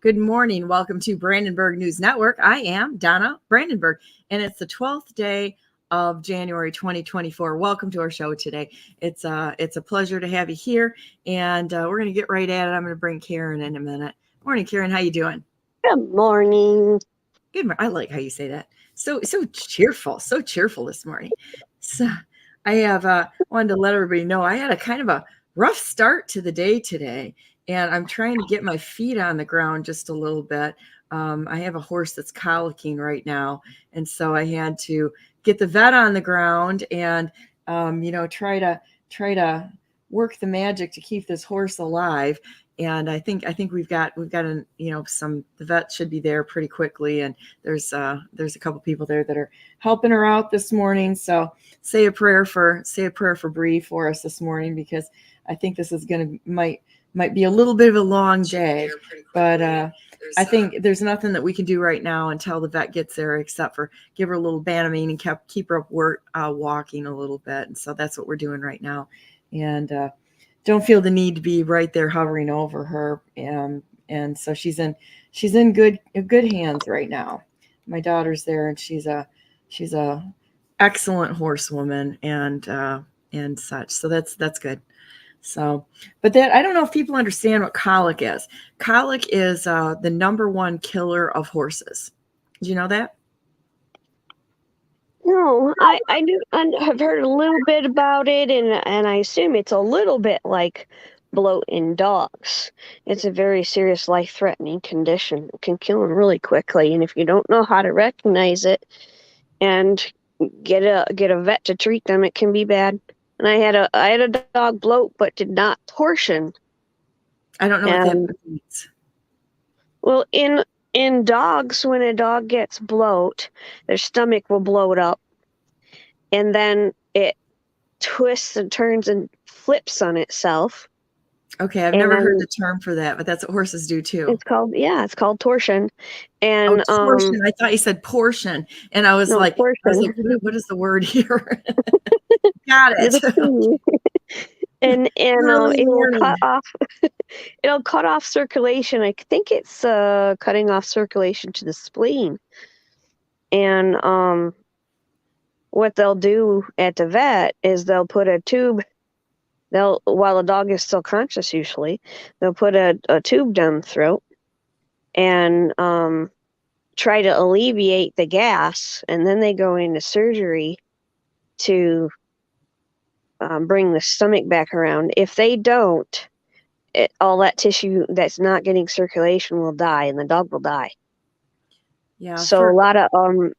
Good morning. Welcome to Brandenburg News Network. I am Donna Brandenburg, and it's the 12th day of January 2024. Welcome to our show today. It's a pleasure to have you here, and we're going to get right at it. I'm going to bring Karen in a minute. Morning, Karen. How you doing? Good morning. Good. I like how you say that. So cheerful. So cheerful this morning. So I have wanted to let everybody know I had a kind of a rough start to the day today. And I'm trying to get my feet on the ground just a little bit. I have a horse that's colicking right now. And so I had to get the vet on the ground and, try to work the magic to keep this horse alive. And I think we've got the vet should be there pretty quickly. And there's a couple people there that are helping her out this morning. So say a prayer for Bree for us this morning, because I think this is might be a little bit of a long day, but I think there's nothing that we can do right now until the vet gets there, except for give her a little Banamine and keep her up walking a little bit. And so that's what we're doing right now. And don't feel the need to be right there hovering over her. And so she's in good hands right now. My daughter's there, and she's a excellent horsewoman and such. So that's good. So, but that, I don't know if people understand what colic is. Colic is the #1 killer of horses. Do you know that? No, I do. I have heard a little bit about it, and I assume it's a little bit like bloat in dogs. It's a very serious, life-threatening condition. It can kill them really quickly, and if you don't know how to recognize it and get a vet to treat them, it can be bad. And I had a dog bloat, but did not torsion. I don't know what that means. Well, in dogs, when a dog gets bloat, their stomach will bloat up, and then it twists and turns and flips on itself. Okay, I've never heard the term for that, but that's what horses do too. It's called torsion. And torsion. I thought you said portion, and I was like, what is the word here? Got it. and it'll cut off circulation. I think it's cutting off circulation to the spleen. And what they'll do at the vet is they'll put a tube. While the dog is still conscious, usually they'll put a tube down the throat and try to alleviate the gas, and then they go into surgery to bring the stomach back around. If they don't, all that tissue that's not getting circulation will die, and the dog will die. Yeah. So a lot of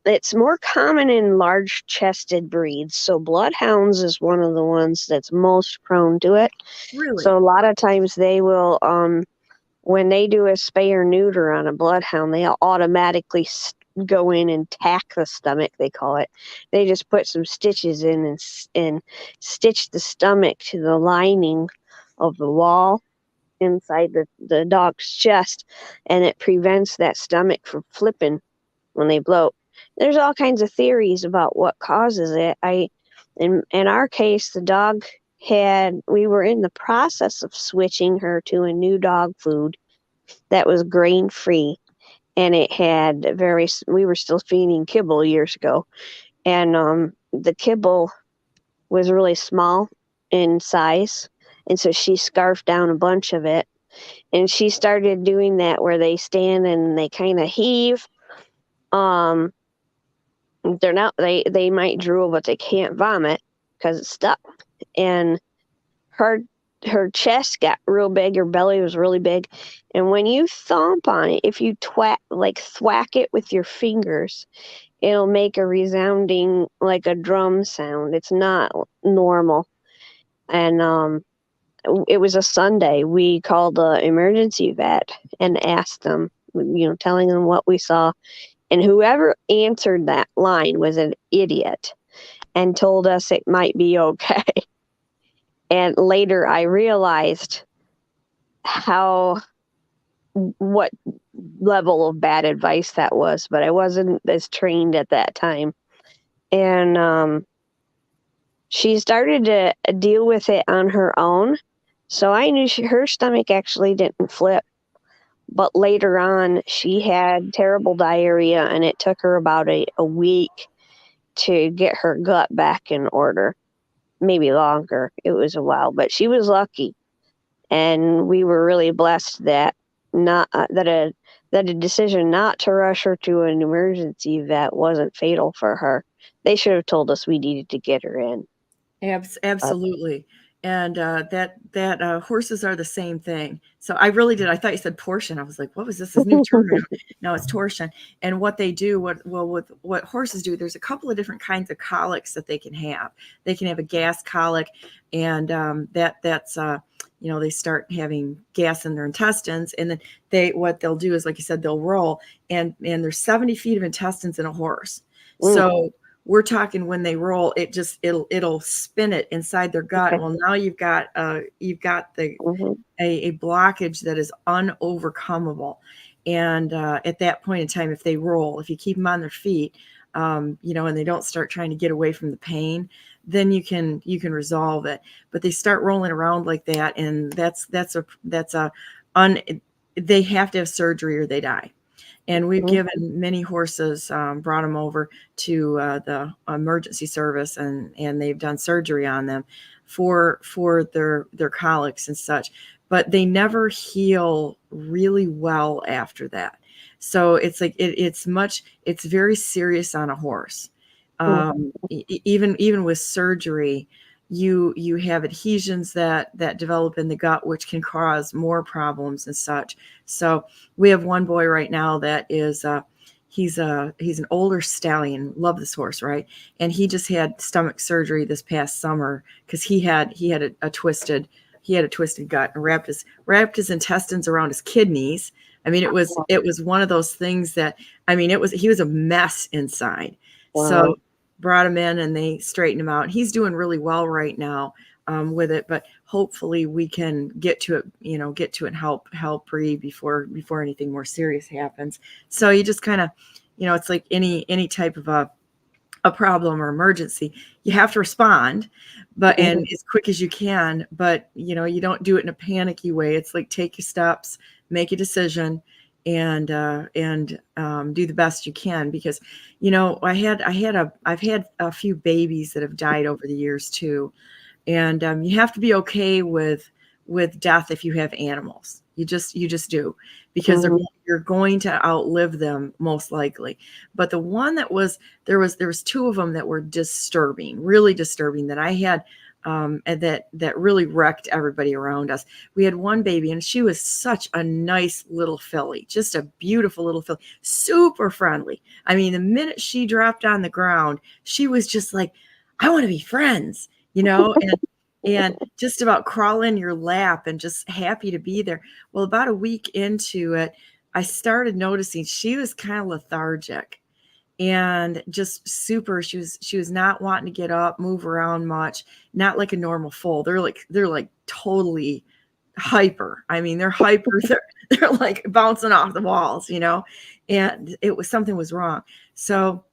it's more common in large-chested breeds. So bloodhounds is one of the ones that's most prone to it. Really? So a lot of times they will, when they do a spay or neuter on a bloodhound, they'll automatically go in and tack the stomach, they call it. They just put some stitches in and stitch the stomach to the lining of the wall inside the dog's chest, and it prevents that stomach from flipping when they bloat. There's all kinds of theories about what causes it. In our case, the dog we were in the process of switching her to a new dog food that was grain-free, and it had we were still feeding kibble years ago, and the kibble was really small in size, and so she scarfed down a bunch of it, and she started doing that where they stand and they kind of heave. They might drool, but they can't vomit because it's stuck. And her chest got real big, her belly was really big. And when you thump on it, if you thwack it with your fingers, it'll make a resounding, like a drum sound. It's not normal. And it was a Sunday. We called the emergency vet and asked them, telling them what we saw. And whoever answered that line was an idiot and told us it might be okay. And later I realized what level of bad advice that was, but I wasn't as trained at that time. And she started to deal with it on her own. So I knew her stomach actually didn't flip. But later on, she had terrible diarrhea, and it took her about a week to get her gut back in order. Maybe longer. It was a while, but she was lucky. And we were really blessed that a decision not to rush her to an emergency vet wasn't fatal for her. They should have told us we needed to get her in. Absolutely. And that horses are the same thing. So I really did. I thought you said portion. I was like, what was this? This new term? No, it's torsion. And what they do, with what horses do, there's a couple of different kinds of colics that they can have. They can have a gas colic, and that's they start having gas in their intestines, and then what they'll do is, like you said, they'll roll, and there's 70 feet of intestines in a horse. So we're talking when they roll, it'll spin it inside their gut. Well, now you've got a blockage that is unovercomable. And at that point in time, if you keep them on their feet, and they don't start trying to get away from the pain, then you can resolve it. But they start rolling around like that, and they have to have surgery or they die. And we've given many horses, brought them over to the emergency service, and they've done surgery on them for their colics and such. But they never heal really well after that. So it's like it's very serious on a horse. Even with surgery, you have adhesions that develop in the gut, which can cause more problems and such. So we have one boy right now that is he's an older stallion. Love this horse, right? And he just had stomach surgery this past summer because he had a twisted gut, and wrapped his intestines around his kidneys. I mean, it was one of those things that, he was a mess inside. Wow. So brought him in and they straightened him out. He's doing really well right now with it, but hopefully we can get to it and help Bree before anything more serious happens. So you just kind of, it's like any type of a problem or emergency, you have to respond, but and as quick as you can, but you don't do it in a panicky way. It's like, take your steps, make a decision, and do the best you can, because I've had a few babies that have died over the years too, and you have to be okay with death if you have animals. You just do, because you're going to outlive them most likely. But the one there was two of them that were really disturbing, that I had and that really wrecked everybody around us. We had one baby, and she was such a nice little filly, just a beautiful little filly, super friendly. I mean, the minute she dropped on the ground, she was just like, I want to be friends, and just about crawl in your lap and just happy to be there. Well, about a week into it, I started noticing she was kind of lethargic and just super. She was not wanting to get up, move around much, not like a normal foal. They're like totally hyper. I mean, they're hyper. They're like bouncing off the walls, and something was wrong. So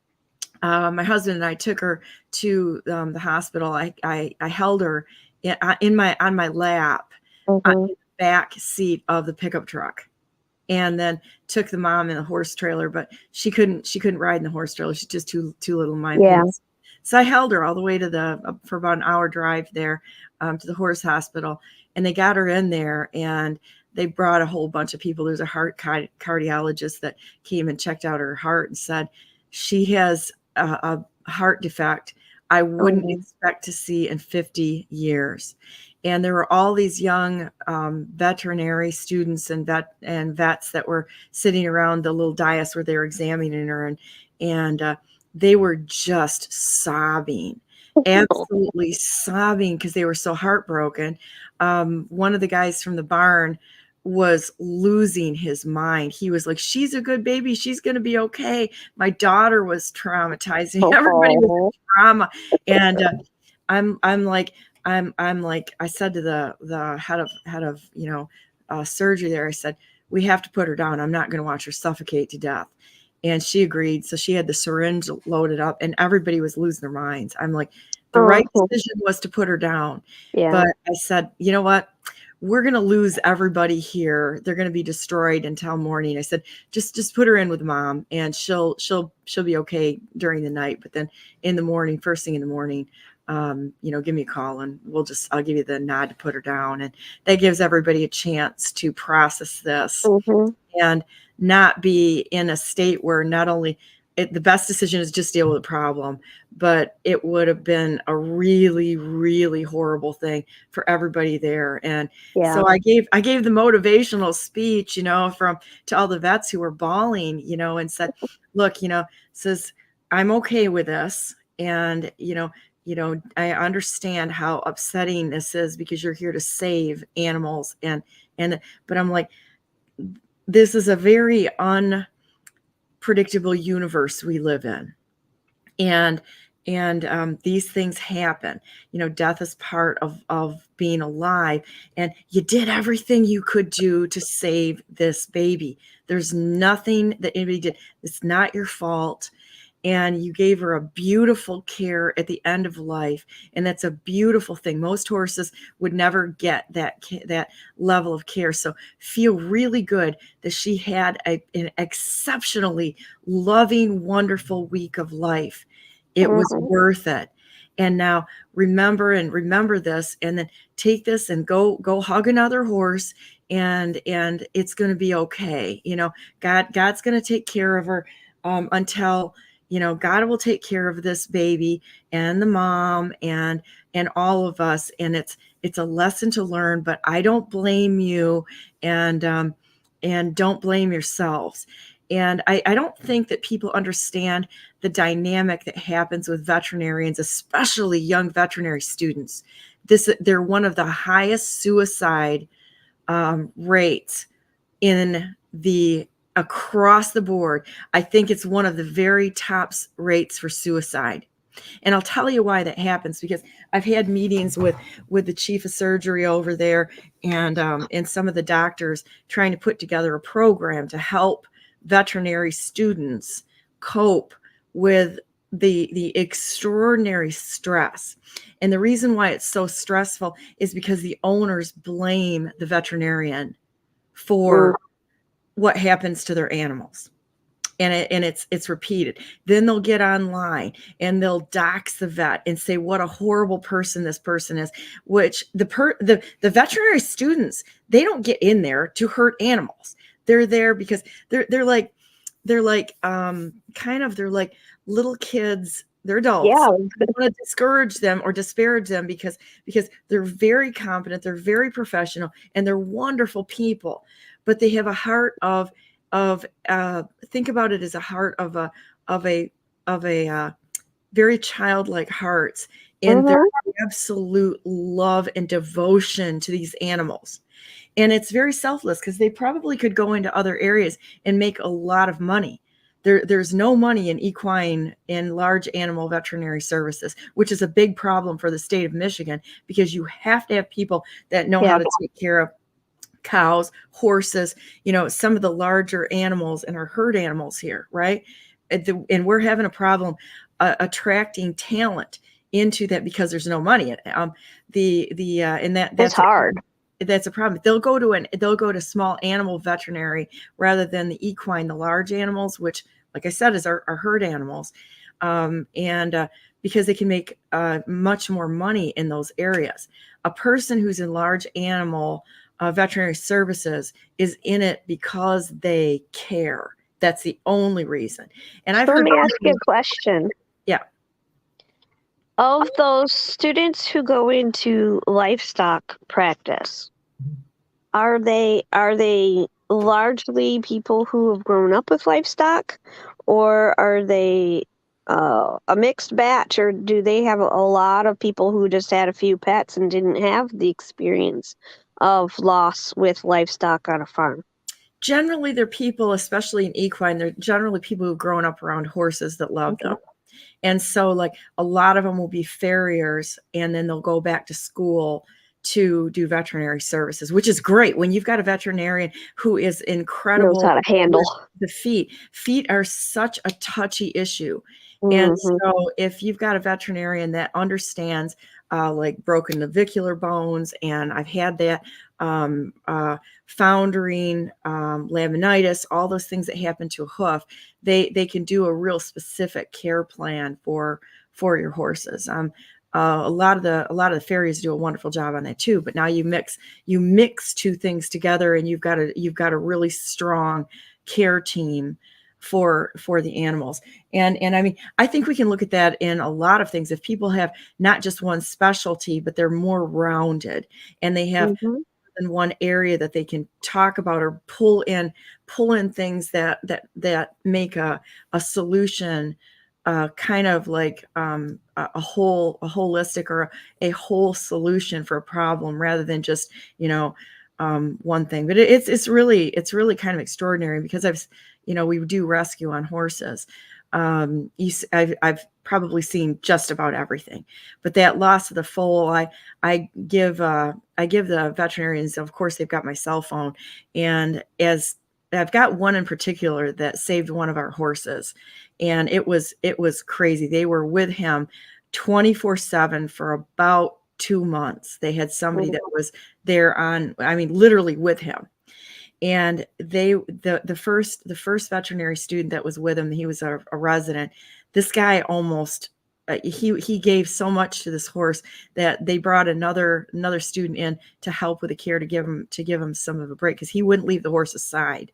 my husband and I took her to the hospital. I held her on my lap on the back seat of the pickup truck, and then took the mom in the horse trailer, but she couldn't ride in the horse trailer. She's just too little in my opinion. So I held her all the way to for about an hour drive there to the horse hospital, and they got her in there, and they brought a whole bunch of people. There's a heart cardiologist that came and checked out her heart and said she has a heart defect I wouldn't expect to see in 50 years. And there were all these young veterinary students and vets that were sitting around the little dais where they were examining her, and they were just sobbing, absolutely sobbing, because they were so heartbroken. One of the guys from the barn was losing his mind. He was like, she's a good baby, she's going to be okay. My daughter was traumatizing. Everybody was in trauma. And I'm like, I said to the head of surgery there, I said, we have to put her down. I'm not going to watch her suffocate to death. And she agreed. So she had the syringe loaded up, and everybody was losing their minds. I'm like, the right decision was to put her down. Yeah. But I said, you know what? we're going to lose everybody here. They're going to be destroyed until morning. I said, just put her in with mom, and she'll be okay during the night. But then in the morning, first thing in the morning, give me a call, and I'll give you the nod to put her down. And that gives everybody a chance to process this and not be in a state where not only the best decision is just deal with the problem, but it would have been a really, really horrible thing for everybody there. And so I gave the motivational speech, to all the vets who were bawling, and said, look, says, I'm okay with this. And, I understand how upsetting this is because you're here to save animals. But I'm like, this is a very unpredictable universe we live in. And these things happen. Death is part of being alive, and you did everything you could do to save this baby. There's nothing that anybody did. It's not your fault. And you gave her a beautiful care at the end of life. And that's a beautiful thing. Most horses would never get that level of care. So feel really good that she had an exceptionally loving, wonderful week of life. It was worth it. And now remember this, and then take this and go hug another horse, and it's going to be okay. God's going to take care of her until God will take care of this baby and the mom and all of us. And it's a lesson to learn, but I don't blame you, and don't blame yourselves. And I don't think that people understand the dynamic that happens with veterinarians, especially young veterinary students. They're one of the highest suicide rates across the board. I think it's one of the very top rates for suicide. And I'll tell you why that happens, because I've had meetings with the chief of surgery over there and some of the doctors trying to put together a program to help veterinary students cope with the extraordinary stress. And the reason why it's so stressful is because the owners blame the veterinarian for what happens to their animals. And it's repeated. Then they'll get online and they'll dox the vet and say what a horrible person this person is, which the veterinary students, they don't get in there to hurt animals. They're there because they're like little kids. They're adults. Yeah. I don't want to discourage them or disparage them because they're very competent, they're very professional, and they're wonderful people. But they have a heart of think about it as a heart of a very childlike hearts, and their absolute love and devotion to these animals. And it's very selfless because they probably could go into other areas and make a lot of money. There's no money in equine and large animal veterinary services, which is a big problem for the state of Michigan, because you have to have people that know how to take care of cows, horses, some of the larger animals and our herd animals here, right? And we're having a problem attracting talent into that because there's no money. That's hard. That's a problem. They'll go to small animal veterinary rather than the equine, the large animals, which, like I said, is our herd animals, because they can make much more money in those areas. A person who's in large animal veterinary services is in it because they care. That's the only reason. And let me ask you a question. Yeah. Of those students who go into livestock practice, are they largely people who have grown up with livestock, or are they a mixed batch, or do they have a lot of people who just had a few pets and didn't have the experience of loss with livestock on a farm? Generally, they're people, especially in equine, they're generally people who've grown up around horses that love them. And so like a lot of them will be farriers, and then they'll go back to school to do veterinary services, which is great when you've got a veterinarian who is incredible. Knows how to handle the feet. Feet are such a touchy issue. And so if you've got a veterinarian that understands like broken navicular bones, and I've had that, foundering, laminitis, all those things that happen to a hoof, they can do a real specific care plan for your horses. A lot of the farriers do a wonderful job on that too. But now you mix two things together, and you've got a really strong care team for the animals. And I mean, I think we can look at that in a lot of things. If people have not just one specialty, but they're more rounded, and they have in one area that they can talk about or pull in things that make a solution kind of like a holistic or a whole solution for a problem, rather than just one thing. But it's really kind of extraordinary, because we do rescue on horses. I've probably seen just about everything, but that loss of the foal, I give the veterinarians, of course, they've got my cell phone, and as I've got one in particular that saved one of our horses, and it was crazy. They were with him 24/7 for about 2 months. They had somebody that was there literally with him. And the first veterinary student that was with him, he was a resident. This guy almost he gave so much to this horse that they brought another student in to help with the care, to give him some of a break, because he wouldn't leave the horse's side.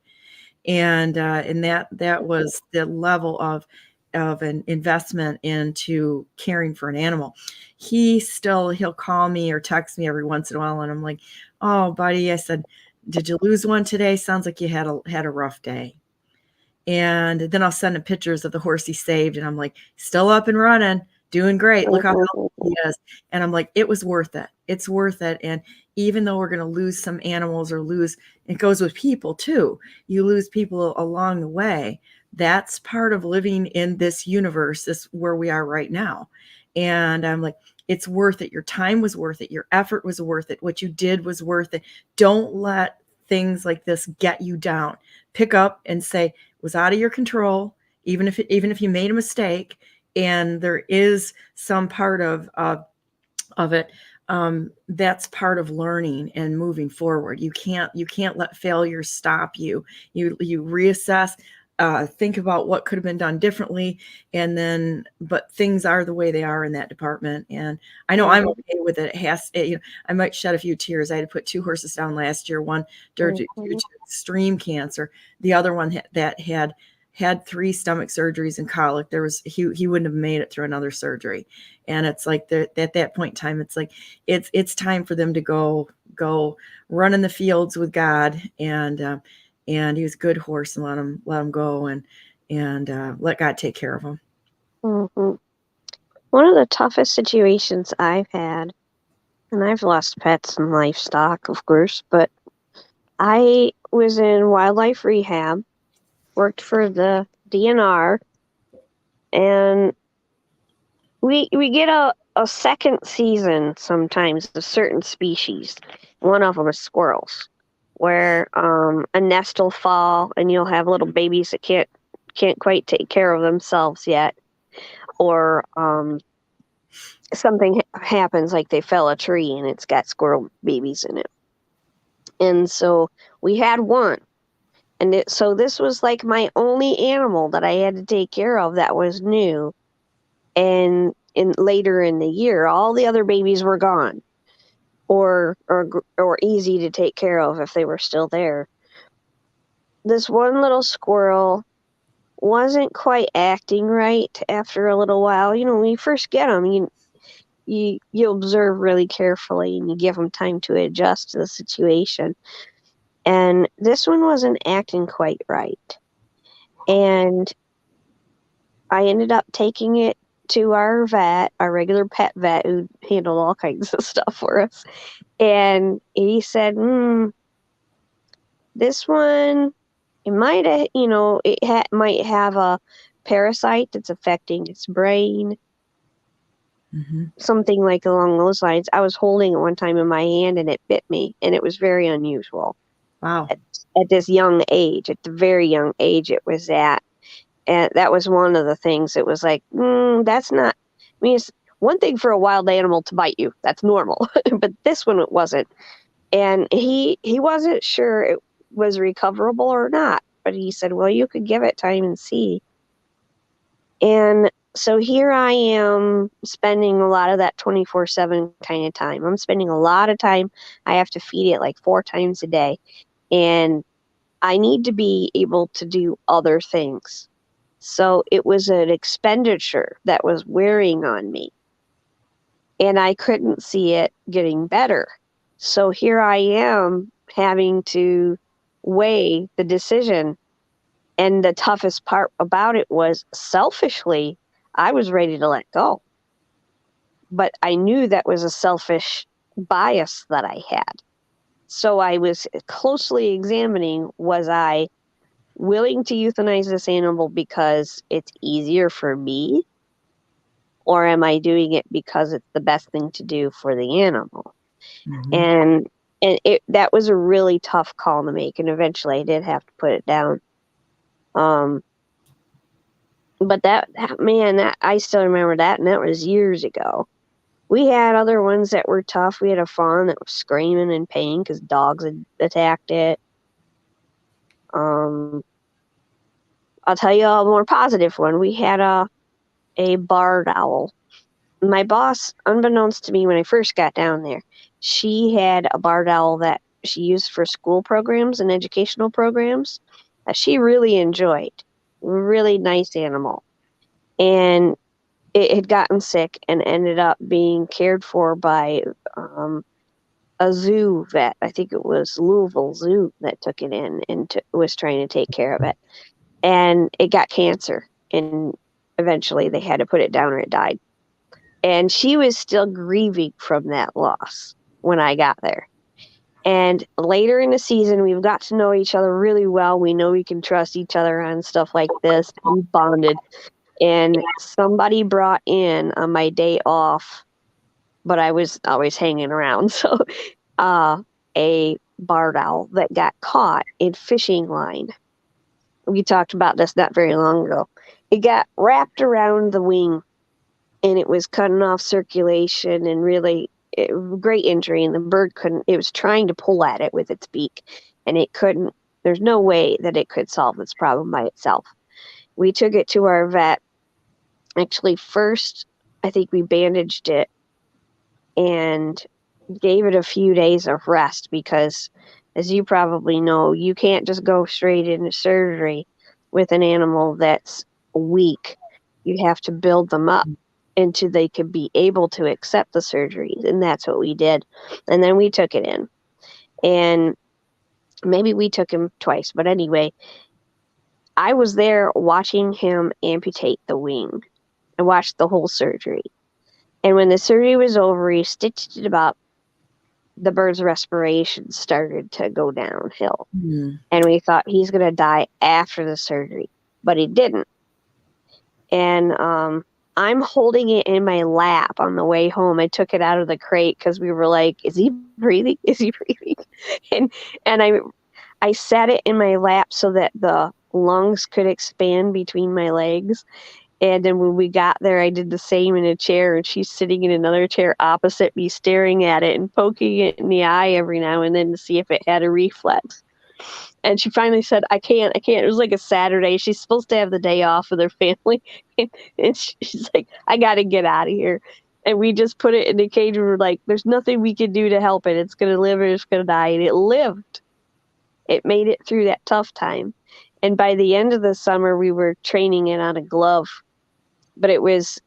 And that was the level of an investment into caring for an animal. He'll call me or text me every once in a while, and I'm like, "Oh, buddy," I said, "Did you lose one today? Sounds like you had a rough day." And then I'll send him pictures of the horse he saved, and I'm like, "Still up and running, doing great. Look how healthy he is." And I'm like, it was worth it. It's worth it. And even though we're going to lose some animals, it goes with people too. You lose people along the way. That's part of living in this universe, this where we are right now. And I'm like, it's worth it. Your time was worth it. Your effort was worth it. What you did was worth it. Don't let things like this get you down. Pick up and say, it was out of your control, even if you made a mistake, and there is some part of it. That's part of learning and moving forward. You can't let failure stop you. You reassess. Think about what could have been done differently, but things are the way they are in that department. And I know I'm okay with it. I might shed a few tears. I had to put 2 horses down last year, one due to extreme cancer, the other one that had 3 stomach surgeries and colic. He wouldn't have made it through another surgery. And it's like at that point in time, it's like, it's time for them to go run in the fields with God. And he was a good horse, and let him go and let God take care of him. One of the toughest situations I've had, and I've lost pets and livestock, of course, but I was in wildlife rehab, worked for the DNR, and we get a second season sometimes of certain species. One of them is squirrels, where a nest will fall and you'll have little babies that can't quite take care of themselves yet, or something happens, like they fell a tree and it's got squirrel babies in it. And so we had one, and so this was like my only animal that I had to take care of that was new. And later in the year, all the other babies were gone, or easy to take care of if they were still there. This one little squirrel wasn't quite acting right after a little while. When you first get them, you observe really carefully, and you give them time to adjust to the situation. And this one wasn't acting quite right. And I ended up taking it to our vet, our regular pet vet, who handled all kinds of stuff for us. And he said, this one, it might have, might have a parasite that's affecting its brain. Something like along those lines. I was holding it one time in my hand, and it bit me, and it was very unusual. Wow. At this young age, at the very young age it was at. And that was one of the things. It was like, that's not, it's one thing for a wild animal to bite you. That's normal. But this one, it wasn't. And he wasn't sure it was recoverable or not, but he said, well, you could give it time and see. And so here I am spending a lot of that 24/7 kind of time. I'm spending a lot of time. I have to feed it like 4 times a day. And I need to be able to do other things. So it was an expenditure that was wearing on me. And I couldn't see it getting better. So here I am having to weigh the decision. And the toughest part about it was, selfishly, I was ready to let go. But I knew that was a selfish bias that I had. So I was closely examining, was I willing to euthanize this animal because it's easier for me? Or am I doing it because it's the best thing to do for the animal? And that was a really tough call to make. And eventually I did have to put it down. But that man, I still remember that, and that was years ago. We had other ones that were tough. We had a fawn that was screaming in pain because dogs had attacked it. I'll tell you a more positive one. We had a barred owl. My boss, unbeknownst to me when I first got down there, she had a barred owl that she used for school programs and educational programs that she really enjoyed. Really nice animal. And it had gotten sick and ended up being cared for by a zoo vet. I think it was Louisville Zoo that took it in and was trying to take care of it. And it got cancer. And eventually they had to put it down or it died. And she was still grieving from that loss when I got there. And later in the season, we've got to know each other really well. We know we can trust each other on stuff like this. We bonded. And somebody brought in on my day off, but I was always hanging around. So a barred owl that got caught in fishing line. We talked about this not very long ago. It got wrapped around the wing, and it was cutting off circulation, and really great injury. And the bird couldn't, it was trying to pull at it with its beak, and it couldn't. There's no way that it could solve this problem by itself. We took it to our vet. Actually, first, I think we bandaged it and gave it a few days of rest because, as you probably know, you can't just go straight into surgery with an animal that's weak. You have to build them up until they could be able to accept the surgery. And that's what we did. And then we took it in. And maybe we took him twice. But anyway, I was there watching him amputate the wing. I watched the whole surgery. And when the surgery was over, he stitched it up. The bird's respiration started to go downhill. And we thought he's going to die after the surgery. But he didn't. And I'm holding it in my lap on the way home. I took it out of the crate because we were like, is he breathing? Is he breathing? And I sat it in my lap so that the lungs could expand between my legs. And then when we got there, I did the same in a chair, and she's sitting in another chair opposite me, staring at it and poking it in the eye every now and then to see if it had a reflex. And she finally said, I can't. It was like a Saturday. She's supposed to have the day off with her family. And she's like, I got to get out of here. And we just put it in a cage, and we're like, there's nothing we can do to help it. It's going to live or it's going to die. And it lived. It made it through that tough time. And by the end of the summer, we were training it on a glove. But it was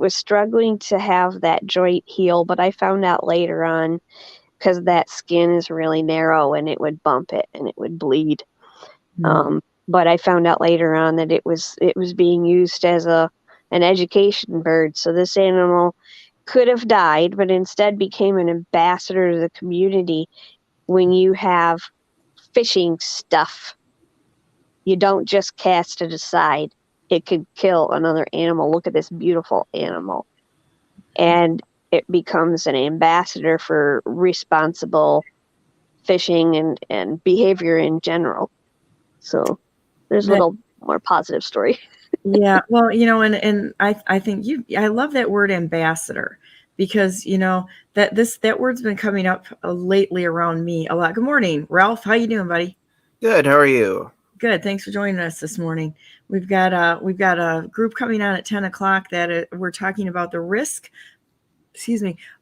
struggling to have that joint heal. But I found out later on, because that skin is really narrow, and it would bump it and it would bleed. But I found out later on that it was being used as an education bird. So this animal could have died, but instead became an ambassador to the community. When you have fishing stuff, you don't just cast it aside. It could kill another animal. Look at this beautiful animal. And it becomes an ambassador for responsible fishing and behavior in general. So there's a little more positive story. Yeah. Well, and I think I love that word ambassador. because that word's been coming up lately around me a lot. Good morning, Ralph. How you doing, buddy? Good. How are you? Good. Thanks for joining us this morning. We've got a group coming on at 10 o'clock that we're talking about the risk,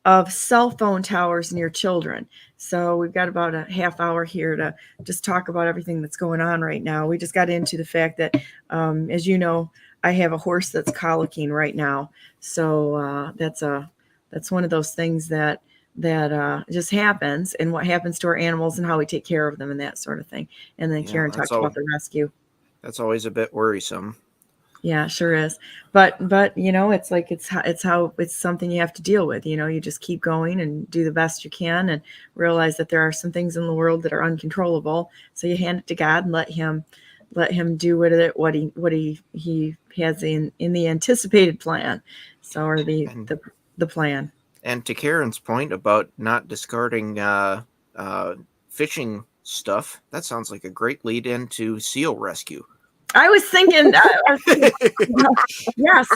of cell phone towers near children. So we've got about a half hour here to just talk about everything that's going on right now. We just got into the fact that, as you know, I have a horse that's colicking right now. So that's one of those things that just happens, and what happens to our animals and how we take care of them and that sort of thing. And then Karen talked about the rescue. That's always a bit worrisome. Yeah, sure is. But it's like it's something you have to deal with. You just keep going and do the best you can, and realize that there are some things in the world that are uncontrollable. So you hand it to God and let him do what he has in the anticipated plan. So, or the plan. And to Karen's point about not discarding fishing stuff, that sounds like a great lead into seal rescue. I was thinking, yes.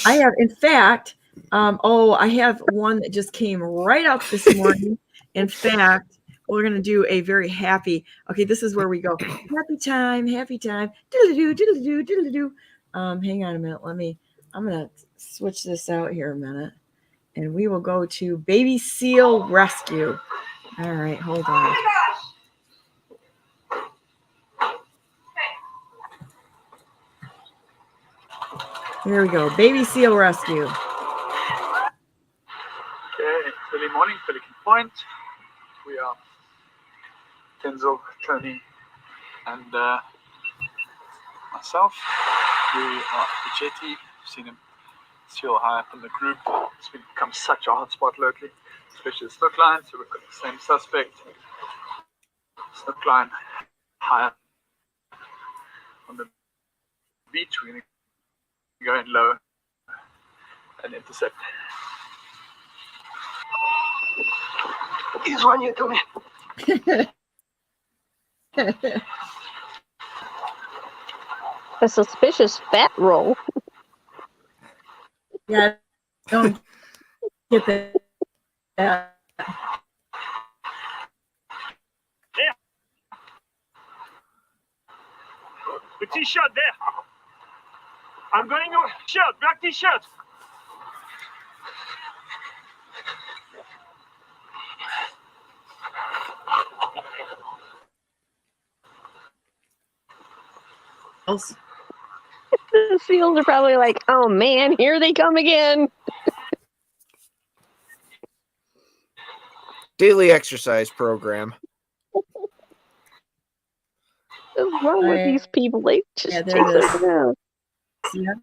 I have, in fact, I have one that just came right up this morning. In fact, we're going to do a very happy, okay, this is where we go. Happy time. Diddle-a-doo, diddle-a-doo, diddle-a-doo. Hang on a minute. I'm going to switch this out here a minute. And we will go to Baby Seal Rescue. All right, hold on. Here we go. Baby Seal Rescue. Okay, early morning, Pelican Point. We are Denzel, Tony, and myself. We are at the jetty. We've seen him seal high up in the group. It's become such a hotspot locally, especially the snook line. So we've got the same suspect. Snook line high up on the beach. We're going to go in low and intercept. He's on you, Tommy. A suspicious fat roll. Yeah, don't get that. Yeah. The t-shirt there. I'm going to shirt, black t-shirt. The seals are probably like, oh man, here they come again. Daily exercise program. What's wrong with these people? They just Yeah, chase there it is. us around. Yeah.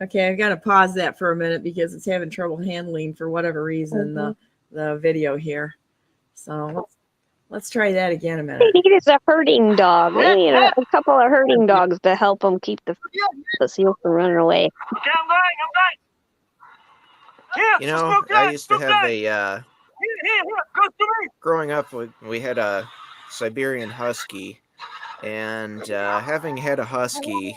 Okay, I've got to pause that for a minute because it's having trouble handling for whatever reason the video here. So let's try that again a minute. They need is a herding dog. They need a couple of herding dogs to help them keep the seal from running away. Okay, I'm going. Here, I used to have a here, go to me. growing up. We had a Siberian Husky, and having had a Husky,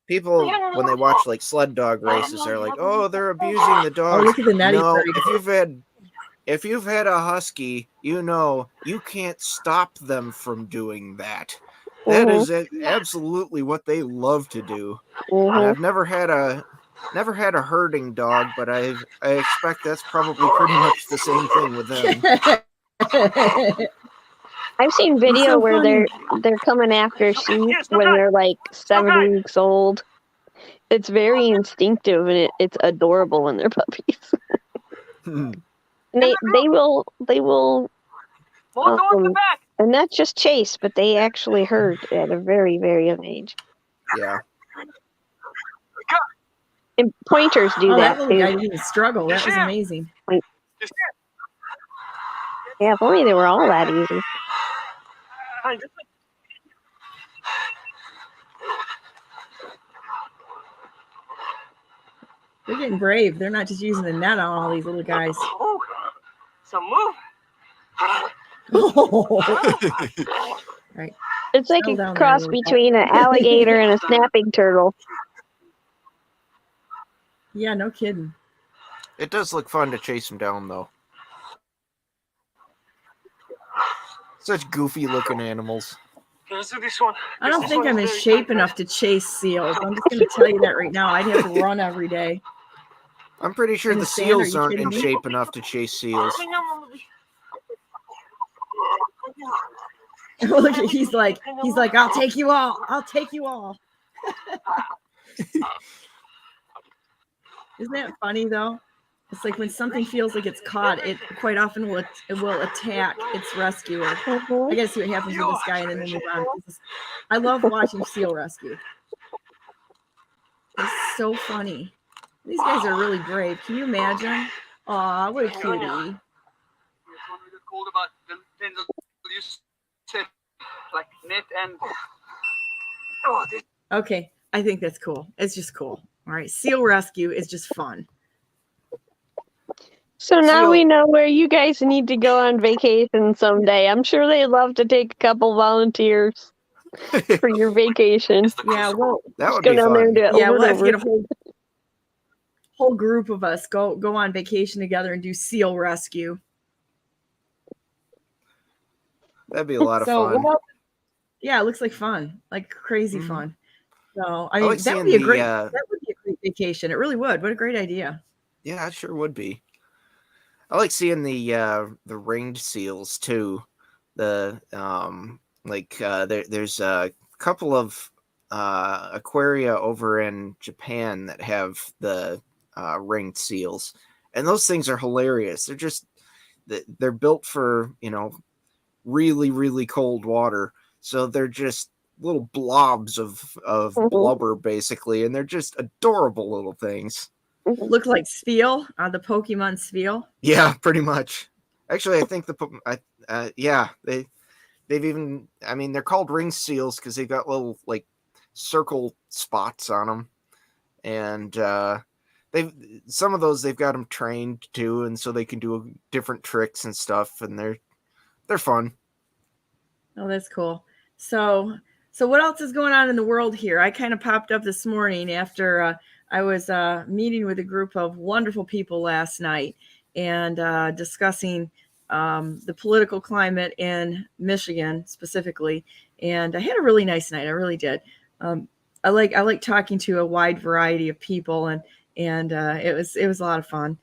people when they watch like sled dog races are like, oh, they're abusing the dogs. Oh, look at the nutty No, bird. if you've had a Husky, you can't stop them from doing that. That is absolutely what they love to do. I've never had a herding dog, but I expect that's probably pretty much the same thing with them. I've seen video where they're coming after sheep when they're like 7 weeks old. It's very instinctive and it's adorable when they're puppies. They will and not just chase, but they actually herd at a very, very young age. Yeah. And pointers do that too. too. I didn't struggle. That was amazing. Yeah, if only they were all that easy. They're getting brave. They're not just using the net on all these little guys. Some move. Right. It's like Settle a down there, cross little guy. between an alligator and a snapping turtle. Yeah, no kidding. It does look fun to chase them down, though. Such goofy looking animals. Let's do this one. I don't think I'm in shape enough to chase seals. I'm just going to tell you that right now. I'd have to run every day. I'm pretty sure In the the sand, are seals you aren't kidding in me? shape enough to chase seals. Look, he's like, I'll take you all. I'll take you all. Isn't that funny though? It's like when something feels like it's caught, it quite often will attack its rescuer. I gotta see what happens with this guy and then we'll move on. I love watching seal rescue. It's so funny. These guys are really brave. Can you imagine? Aw, what a cutie. Okay, I think that's cool. It's just cool. All right, seal rescue is just fun. So now we know where you guys need to go on vacation someday. I'm sure they'd love to take a couple volunteers for your vacation. Yeah, well, that would go be down there fun. and do it yeah, over we'll and have to over. get a whole group of us go on vacation together and do seal rescue. That'd be a lot of So, fun. well, yeah, it looks like fun, like crazy fun. So, I mean, like that would seeing be a great vacation. It really would. What a great idea. Yeah, it sure would be. I like seeing the ringed seals too. There's a couple of aquaria over in Japan that have the ringed seals, and those things are hilarious. They're built for really, really cold water, so they're just little blobs of blubber basically, and they're just adorable little things. Look like Spheal, the Pokemon Spheal. Yeah, pretty much. Actually, I think they've even, I mean, they're called ring seals because they've got little like circle spots on them, and some of those they've got them trained too, and so they can do different tricks and stuff, and they're fun. Oh, that's cool. So what else is going on in the world here? I kind of popped up this morning after I was meeting with a group of wonderful people last night and discussing the political climate in Michigan specifically. And I had a really nice night. I really did. I like talking to a wide variety of people, and it was a lot of fun.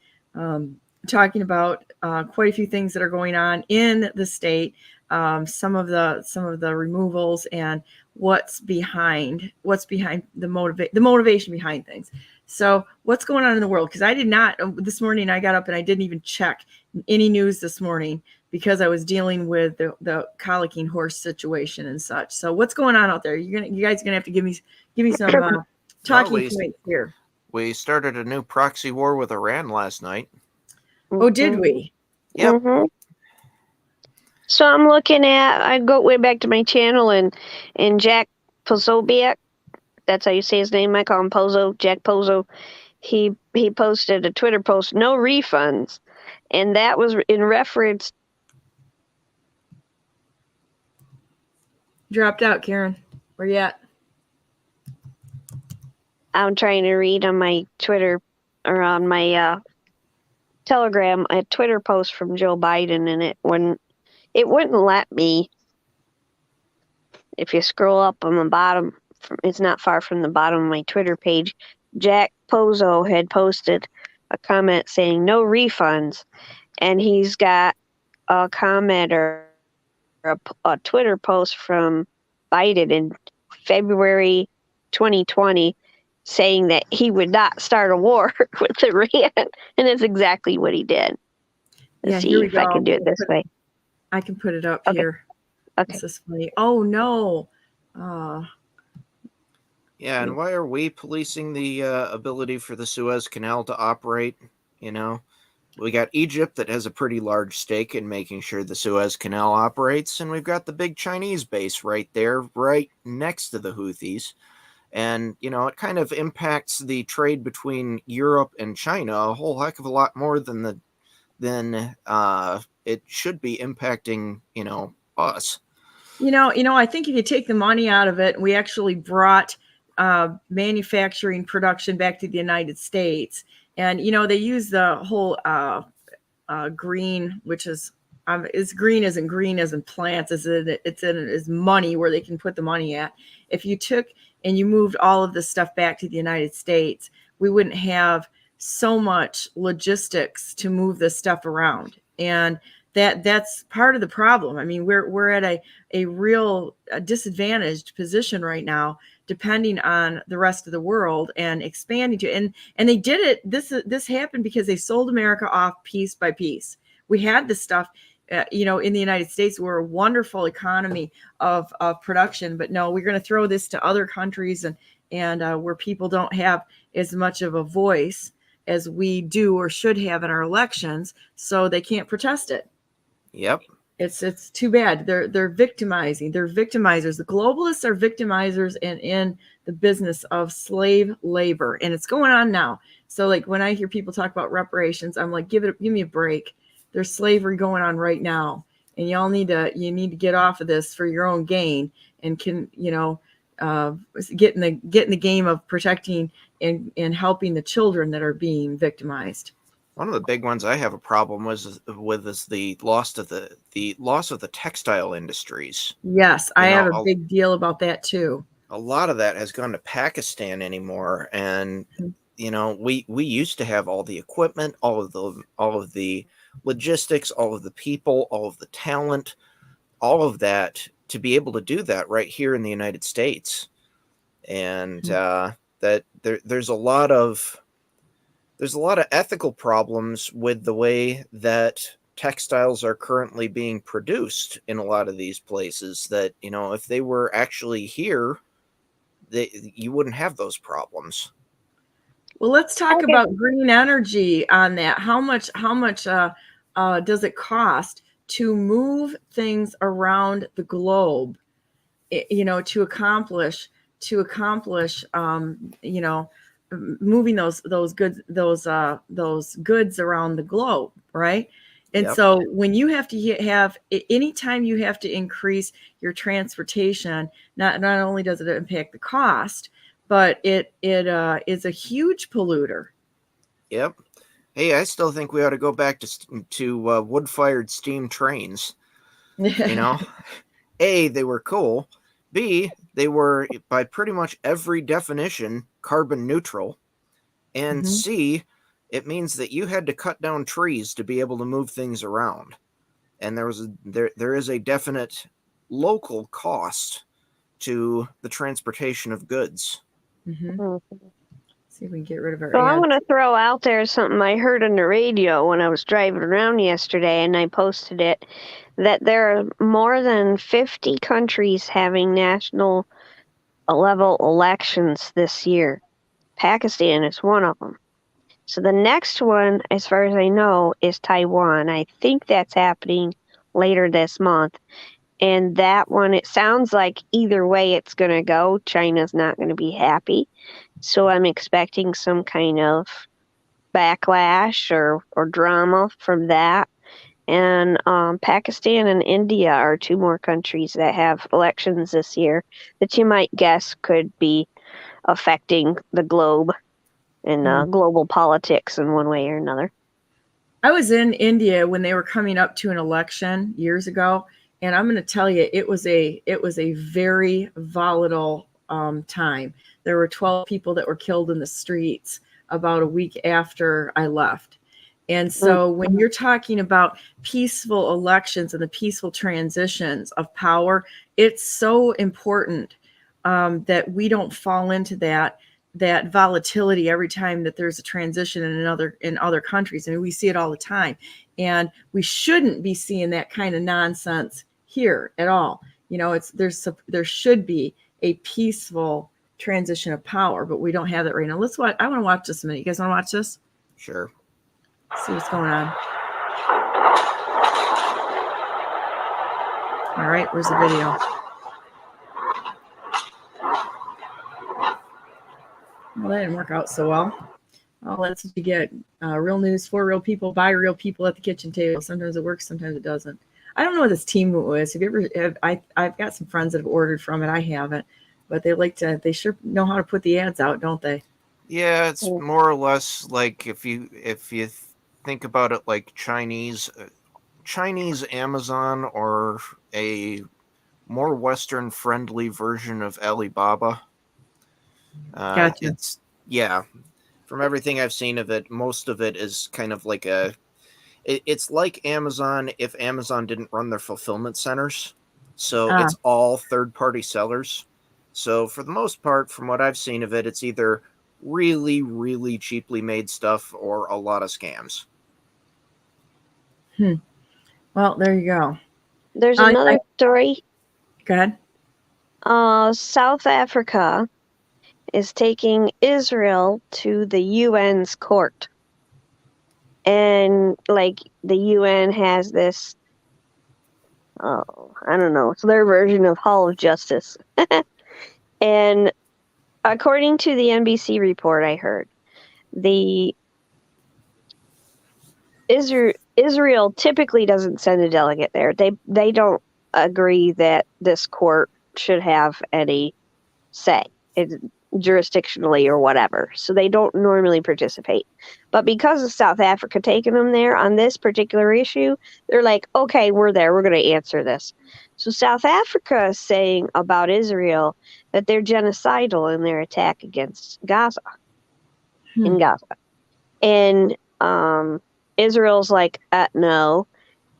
Talking about quite a few things that are going on in the state, some of the removals and what's behind the motivation behind things. So what's going on in the world? Because I did not this morning. I got up and I didn't even check any news this morning because I was dealing with the colicking horse situation and such. So what's going on out there? You guys are gonna have to give me some talking points here. We started a new proxy war with Iran last night. Oh, did we? Yep. Mm-hmm. So I'm looking at, I go way back to my channel, and Jack Posobiec, that's how you say his name, I call him Pozo, Jack Pozo, he posted a Twitter post, no refunds, and that was in reference. Dropped out, Karen. Where you at? I'm trying to read on my Twitter, or on my Telegram, a Twitter post from Joe Biden, and it wouldn't let me. If you scroll up on the bottom, it's not far from the bottom of my Twitter page, Jack Pozo had posted a comment saying no refunds, and he's got a comment or a Twitter post from Biden in February 2020 saying that he would not start a war with Iran, and that's exactly what he did. Let's see if I can do it this way. I can put it up here. Okay. This is funny. Oh no. Yeah, and why are we policing the ability for the Suez Canal to operate? We got Egypt that has a pretty large stake in making sure the Suez Canal operates, and we've got the big Chinese base right there, right next to the Houthis. And, it kind of impacts the trade between Europe and China a whole heck of a lot more than it should be impacting, us. I think if you take the money out of it, we actually brought manufacturing production back to the United States. And, they use the whole green, which is green as in plants, is money, where they can put the money at. If you took and you moved all of this stuff back to the United States, we wouldn't have so much logistics to move this stuff around. And that's part of the problem. I mean, we're at a real disadvantaged position right now, depending on the rest of the world and expanding to, and they did it. This happened because they sold America off piece by piece. We had this stuff, in the United States. We're a wonderful economy of production, but no, we're going to throw this to other countries and where people don't have as much of a voice as we do or should have in our elections, so they can't protest it. Yep. It's too bad. They're victimizing. They're victimizers. The globalists are victimizers and in the business of slave labor, and it's going on now. So, like, when I hear people talk about reparations, I'm like, give me a break. There's slavery going on right now, and y'all need to get off of this for your own gain, and can get in the game of protecting and helping the children that are being victimized. One of the big ones I have a problem with is the loss of the textile industries. Yes, I have a big deal about that too. A lot of that has gone to Pakistan anymore, and we used to have all the equipment, all of the logistics, all of the people, all of the talent, all of that to be able to do that right here in the United States, and that there's a lot of ethical problems with the way that textiles are currently being produced in a lot of these places that, if they were actually here, you wouldn't have those problems. Well, let's talk about green energy on that. How much does it cost to move things around the globe, to accomplish moving those goods around the globe, right? And Yep. So when you have to anytime you have to increase your transportation, not only does it impact the cost, but it is a huge polluter. Yep. Hey, I still think we ought to go back to wood-fired steam trains. A, they were cool. B, they were, by pretty much every definition, carbon neutral. And C, it means that you had to cut down trees to be able to move things around. And there is a definite local cost to the transportation of goods. See if we can get rid of our So ads. I'm going to throw out there something I heard on the radio when I was driving around yesterday, and I posted it, that there are more than 50 countries having national level elections this year. Pakistan is one of them. So the next one, as far as I know, is Taiwan. I think that's happening later this month. And that one, it sounds like either way it's going to go, China's not going to be happy. So I'm expecting some kind of backlash or drama from that. And Pakistan and India are two more countries that have elections this year that you might guess could be affecting the globe and global politics in one way or another. I was in India when they were coming up to an election years ago, and I'm going to tell you, it was a very volatile time. There were 12 people that were killed in the streets about a week after I left. And so when you're talking about peaceful elections and the peaceful transitions of power, it's so important that we don't fall into that volatility every time that there's a transition in other countries. I mean, we see it all the time, and we shouldn't be seeing that kind of nonsense here at all. There should be a peaceful transition of power, but we don't have that right now. I want to watch this a minute. You guys want to watch this? Sure. See what's going on. All right, where's the video? Well, that didn't work out so well. Well, that's what you get. Real news for real people, by real people at the kitchen table. Sometimes it works, sometimes it doesn't. I don't know what this team was. Have you ever? I've got some friends that have ordered from it. I haven't, but they sure know how to put the ads out, don't they? Yeah, it's more or less like if you think about it like Chinese Amazon, or a more Western friendly version of Alibaba. Gotcha. From everything I've seen of it, most of it is kind of like it's like Amazon if Amazon didn't run their fulfillment centers. So it's all third-party sellers. So for the most part, from what I've seen of it, it's either really, really cheaply made stuff or a lot of scams. Well, there you go. There's another story. Go ahead. South Africa is taking Israel to the UN's court. And like the UN has this, I don't know, it's their version of Hall of Justice. And according to the NBC report I heard, Israel typically doesn't send a delegate there. They don't agree that this court should have any say jurisdictionally or whatever. So they don't normally participate. But because of South Africa taking them there on this particular issue, they're like, okay, we're there. We're going to answer this. So South Africa is saying about Israel that they're genocidal in their attack against Gaza. In Gaza. And Israel's like, no.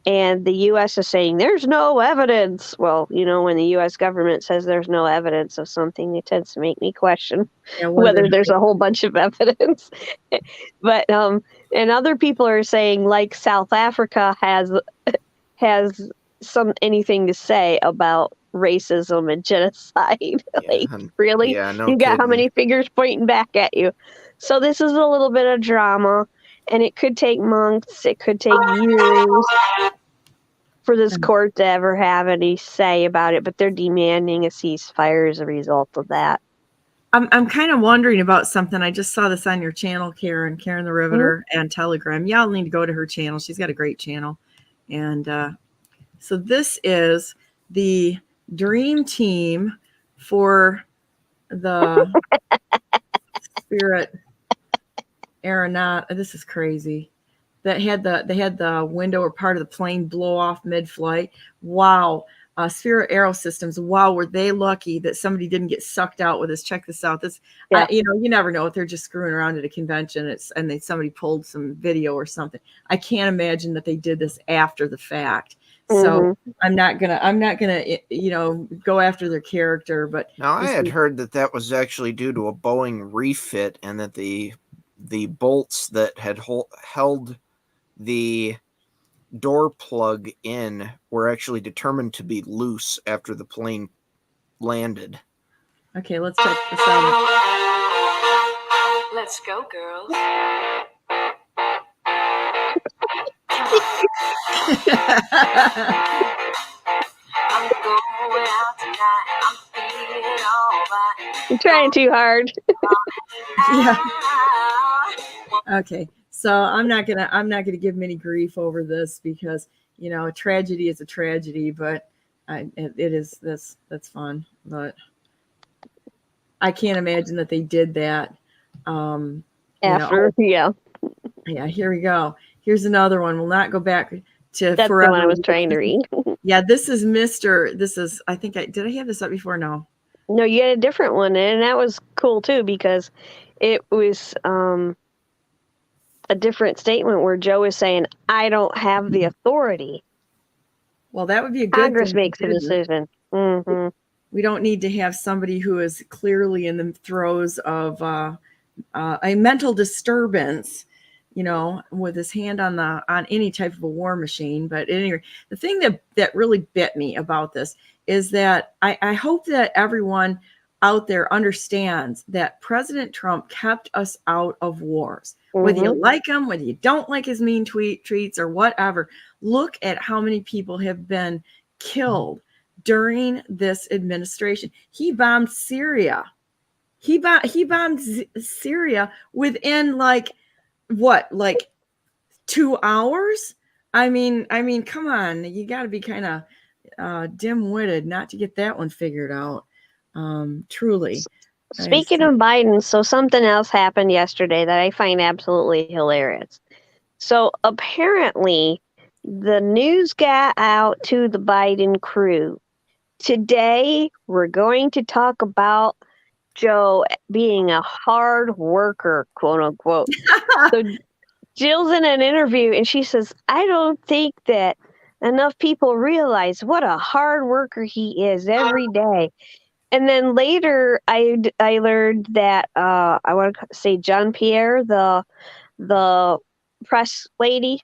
And the U.S. is saying there's no evidence. Well, when the U.S. government says there's no evidence of something, it tends to make me question whether there's a whole bunch of evidence. But and other people are saying, like, South Africa has anything to say about racism and genocide. Like, really? Yeah, no you got kidding. how many fingers pointing back at you? So this is a little bit of drama, and it could take months. It could take years for this court to ever have any say about it, but they're demanding a ceasefire as a result of that. I'm kind of wondering about something. I just saw this on your channel, Karen the Riveter, and Telegram. Y'all need to go to her channel. She's got a great channel. And so this is the dream team for the Spirit aeronaut. This is crazy. They had the window or part of the plane blow off mid-flight. Wow. Spirit Aero Systems. Wow, were they lucky that somebody didn't get sucked out with this? Check this out. This, you never know if they're just screwing around at a convention. Somebody pulled some video or something. I can't imagine that they did this after the fact. So I'm not gonna go after their character. But now I had heard that was actually due to a Boeing refit, and that the bolts that had held the door plug in were actually determined to be loose after the plane landed. Okay, let's check this out. Let's go, girls. I'm going out tonight. I'm feeling alright. You're trying too hard. Yeah. Okay. So I'm not gonna give them any grief over this, because a tragedy is a tragedy, but it is this. That's fun, but I can't imagine that they did that. After, yeah. Here we go. Here's another one. We'll not go back to That's forever. the one I was trying to read. Yeah, this is I think did I have this up before? No, you had a different one, and that was cool too, because it was a different statement where Joe is saying, I don't have the authority. Well, that would be a good Congress thing makes the decision. We don't need to have somebody who is clearly in the throes of a mental disturbance, with his hand on any type of a war machine. But anyway, the thing that really bit me about this is that I hope that everyone out there understands that President Trump kept us out of wars. Whether you like him, whether you don't like his mean tweets or whatever, look at how many people have been killed during this administration. He bombed Syria. He bombed Syria within 2 hours I mean, come on, you got to be kind of dim-witted not to get that one figured out. Truly. Speaking of Biden, so something else happened yesterday that I find absolutely hilarious. So apparently, the news got out to the Biden crew. Today, we're going to talk about Joe being a hard worker, quote unquote. So Jill's in an interview and she says, I don't think that enough people realize what a hard worker he is every day. And then later I learned that I want to say John Pierre, the press lady,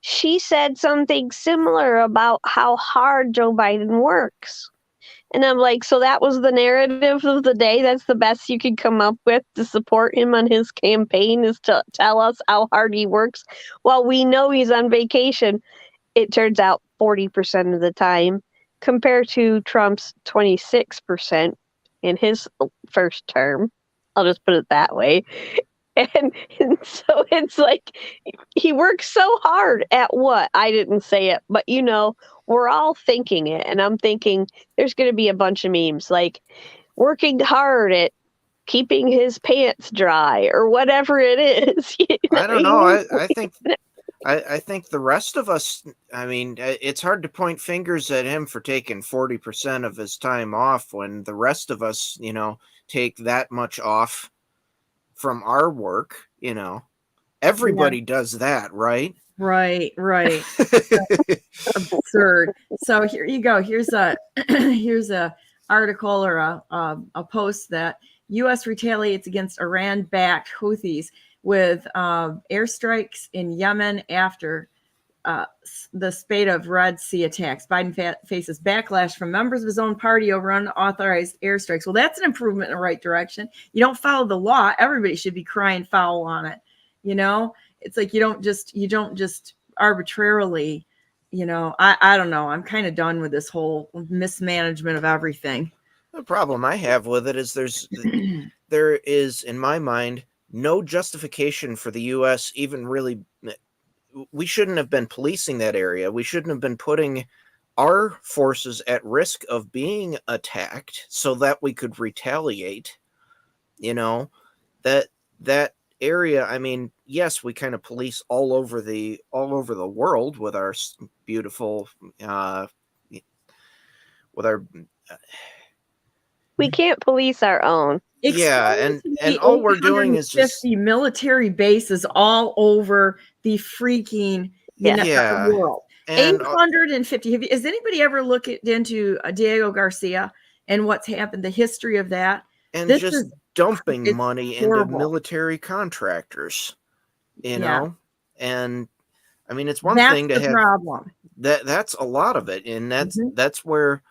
she said something similar about how hard Joe Biden works. And I'm like, so that was the narrative of the day? That's the best you could come up with to support him on his campaign, is to tell us how hard he works? Well, we know he's on vacation, it turns out 40% of the time, compared to Trump's 26% in his first term. I'll just put it that way. And so it's like he works so hard at what? I didn't say it, but we're all thinking it. And I'm thinking there's going to be a bunch of memes like working hard at keeping his pants dry or whatever it is. I don't know. I think the rest of us, I mean, it's hard to point fingers at him for taking 40% of his time off when the rest of us, take that much off from our work. Everybody does that, right? Right. Absurd. So here you go. Here's a article or a post that U.S. retaliates against Iran-backed Houthis with airstrikes in Yemen after the spate of Red Sea attacks. Biden faces backlash from members of his own party over unauthorized airstrikes. Well, that's an improvement in the right direction. You don't follow the law, everybody should be crying foul on it. It's like you don't just arbitrarily, I don't know. I'm kind of done with this whole mismanagement of everything. The problem I have with it is there is, in my mind, no justification for the U.S. even really. We shouldn't have been policing that area. We shouldn't have been putting our forces at risk of being attacked so that we could retaliate. That area. I mean, yes, we kind of police all over the world with our beautiful, we can't police our own. And all we're doing is just 50 military bases all over the freaking world. And 850. Has anybody ever looked into Diego Garcia and what's happened, the history of that? And this just dumping money into military contractors, And I mean, it's one thing to have problem. That's a lot of it, and that's where,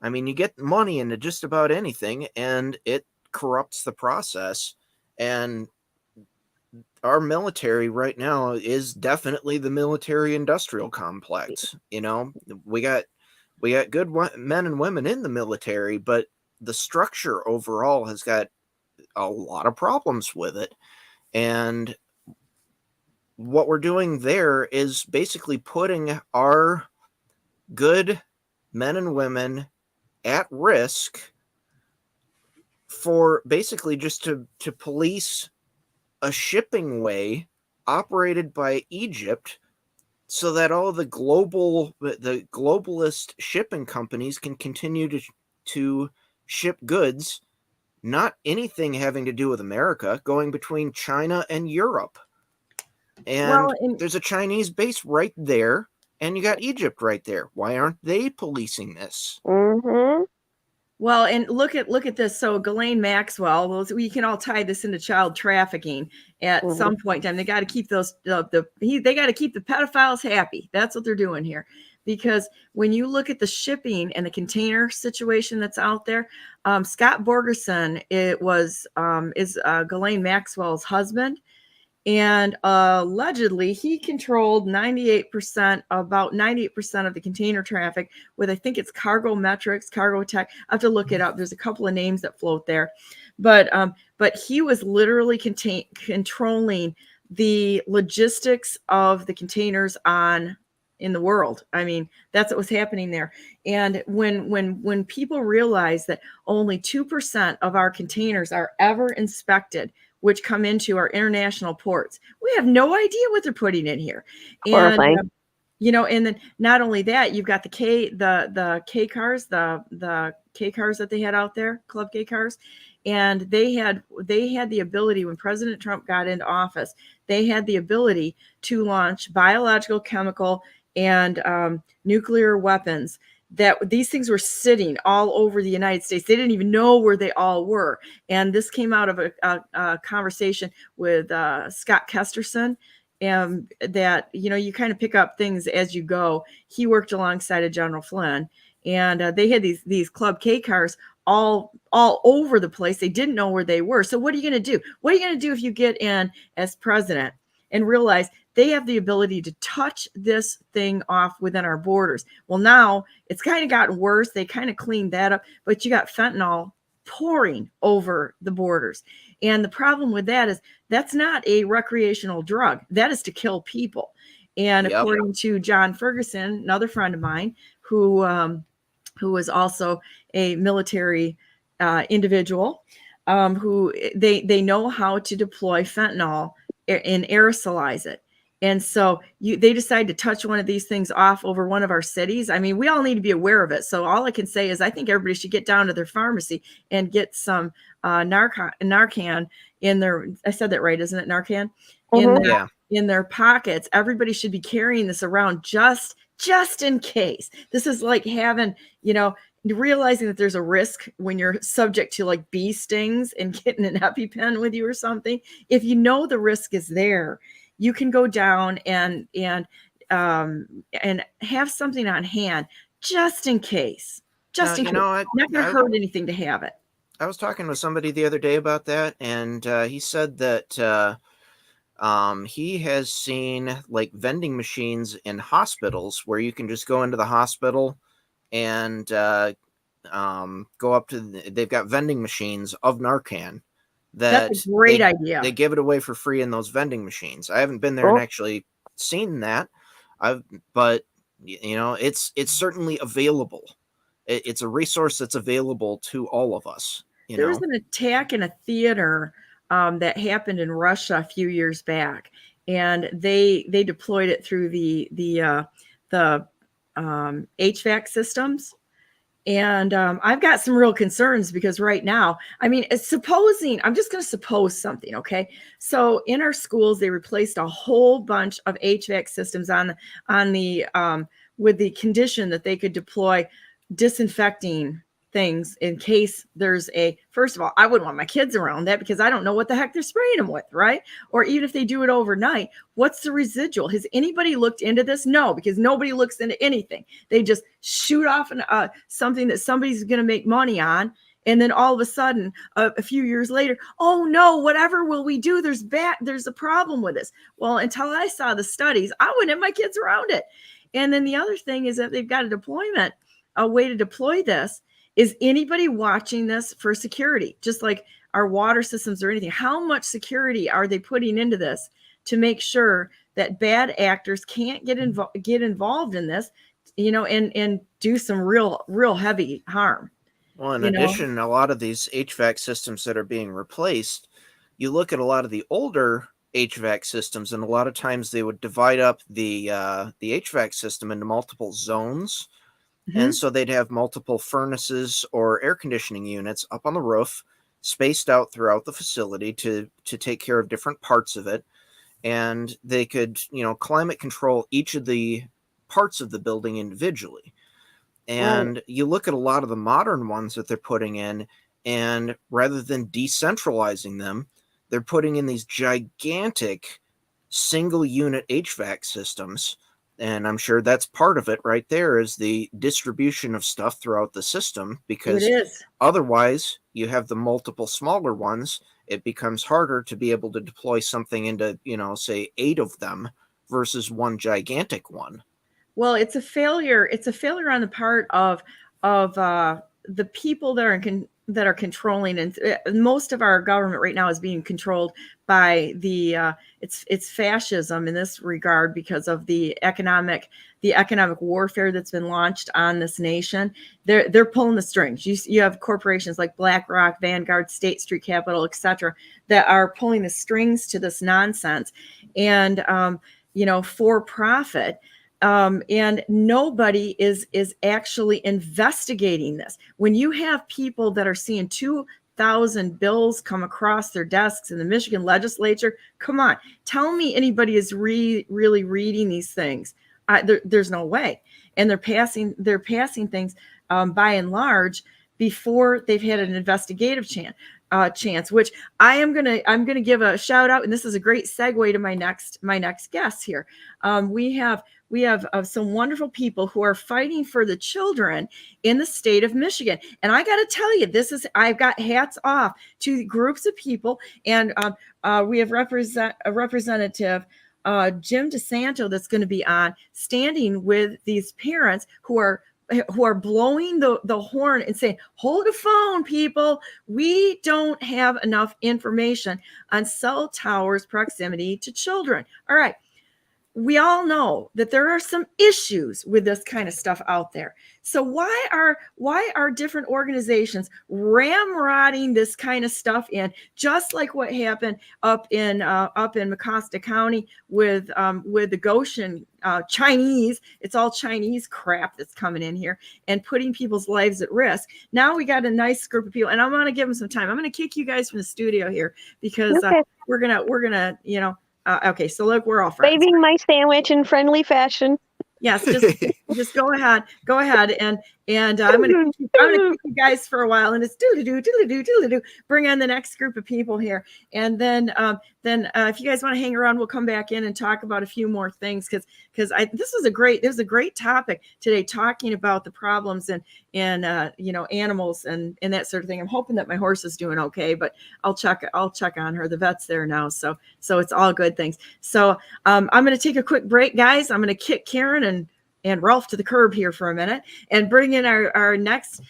I mean, you get money into just about anything, and it corrupts the process. And our military right now is definitely the military-industrial complex. We got good men and women in the military, but the structure overall has got a lot of problems with it. And what we're doing there is basically putting our good men and women at risk for basically just to police a shipping way operated by Egypt so that all the globalist shipping companies can continue to ship goods, not anything having to do with America, going between China and Europe. And there's a Chinese base right there, and you got Egypt right there. Why aren't they policing this? Mm-hmm. Well, and look at this. So Ghislaine Maxwell, we can all tie this into child trafficking at some point in time. They got to keep they got to keep the pedophiles happy. That's what they're doing here. Because when you look at the shipping and the container situation that's out there, Scott Borgerson, is Ghislaine Maxwell's husband. And allegedly, he controlled about 98% of the container traffic with, I think it's Cargo Metrics, Cargo Tech. I have to look it up. There's a couple of names that float there. But he was literally controlling the logistics of the containers in the world. I mean, that's what was happening there. And when people realize that only 2% of our containers are ever inspected, which come into our international ports, we have no idea what they're putting in here. Horrifying. And and then not only that, you've got the K cars, the K cars that they had out there, Club K cars, and they had the ability, when President Trump got into office, they had the ability to launch biological, chemical, and nuclear weapons. That these things were sitting all over the United States. They didn't even know where they all were. And this came out of a conversation with Scott Kesterson. And that, you kind of pick up things as you go. He worked alongside of General Flynn, and they had these Club K cars all over the place. They didn't know where they were. So what are you going to do? What are you going to do if you get in as president and realize they have the ability to touch this thing off within our borders? Well, now it's kind of gotten worse. They kind of cleaned that up, but you got fentanyl pouring over the borders. And the problem with that is that's not a recreational drug. That is to kill people. And according to John Ferguson, another friend of mine, who was also a military individual, who they know how to deploy fentanyl and aerosolize it. And so they decide to touch one of these things off over one of our cities. I mean, we all need to be aware of it. So all I can say is I think everybody should get down to their pharmacy and get some Narcan in their, I said that right, isn't it? Narcan? In their pockets. Everybody should be carrying this around just in case. This is like having, realizing that there's a risk when you're subject to like bee stings and getting an EpiPen with you or something. If you know the risk is there, you can go down and have something on hand just in case. Just in case. Not gonna hurt anything to have it. I was talking with somebody the other day about that, and he said that he has seen like vending machines in hospitals where you can just go into the hospital and go up to they've got vending machines of Narcan. That's a great idea. They give it away for free in those vending machines. I haven't been there and actually seen that, but it's certainly available. It's a resource that's available to all of us. There was an attack in a theater that happened in Russia a few years back, and they deployed it through the HVAC systems. And I've got some real concerns because right now, I mean, I'm just going to suppose something, okay? So in our schools, they replaced a whole bunch of HVAC systems with the condition that they could deploy disinfecting things in case there's first of all, I wouldn't want my kids around that because I don't know what the heck they're spraying them with, right? Or even if they do it overnight, what's the residual? Has anybody looked into this? No, because nobody looks into anything. They just shoot off something that somebody's going to make money on. And then all of a sudden, a few years later, oh no, whatever will we do? There's a problem with this. Well, until I saw the studies, I wouldn't have my kids around it. And then the other thing is that they've got a way to deploy this. Is anybody watching this for security? Just like our water systems or anything, how much security are they putting into this to make sure that bad actors can't get involved in this, and do some real heavy harm? Well, in addition, a lot of these HVAC systems that are being replaced, you look at a lot of the older HVAC systems, and a lot of times they would divide up the HVAC system into multiple zones. And so they'd have multiple furnaces or air conditioning units up on the roof, spaced out throughout the facility to take care of different parts of it. And they could, climate control each of the parts of the building individually. And you look at a lot of the modern ones that they're putting in, and rather than decentralizing them, they're putting in these gigantic single unit HVAC systems. And I'm sure that's part of it right there, is the distribution of stuff throughout the system, because otherwise you have the multiple smaller ones. It becomes harder to be able to deploy something into, say 8 of them versus one gigantic one. Well, it's a failure. It's a failure on the part of the people that are that are controlling, and most of our government right now is being controlled by the it's fascism in this regard because of the economic warfare that's been launched on this nation. They're pulling the strings. You have corporations like BlackRock, Vanguard, State Street Capital, etc., that are pulling the strings to this nonsense, and for profit. And nobody is actually investigating this. When you have people that are seeing 2,000 bills come across their desks in the Michigan legislature, come on, tell me anybody is really reading these things. There's no way. And they're passing things by and large before they've had an investigative chance, which I'm gonna give a shout out, and this is a great segue to my next guest here. We have some wonderful people who are fighting for the children in the state of Michigan. And I got to tell you, I've got hats off to groups of people. And we have Representative Jim DeSano that's going to be on, standing with these parents who are blowing the horn and saying, hold the phone, people. We don't have enough information on cell towers' proximity to children. All right. We all know that there are some issues with this kind of stuff out there. So why are different organizations ramrodding this kind of stuff in, just like what happened up in Mecosta County with the Goshen Chinese? It's all Chinese crap that's coming in here and putting people's lives at risk. Now we got a nice group of people, and I'm going to give them some time. I'm going to kick you guys from the studio here because Okay. we're gonna okay, so look, we're all friends. Saving my sandwich in friendly fashion. Yes, just go ahead, and I'm gonna keep you guys for a while, and it's do. Bring on the next group of people here, and then if you guys want to hang around, we'll come back in and talk about a few more things because this was a great topic today, talking about the problems and animals and that sort of thing. I'm hoping that my horse is doing okay, but I'll check on her. The vet's there now, so it's all good things. So I'm going to take a quick break, guys. I'm going to kick Karen and Ralph to the curb here for a minute and bring in our next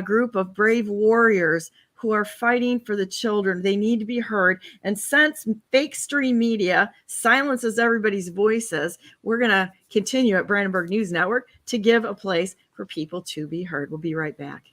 group of brave warriors who are fighting for the children. They need to be heard. And since fake stream media silences everybody's voices, we're going to continue at Brandenburg News Network to give a place for people to be heard. We'll be right back.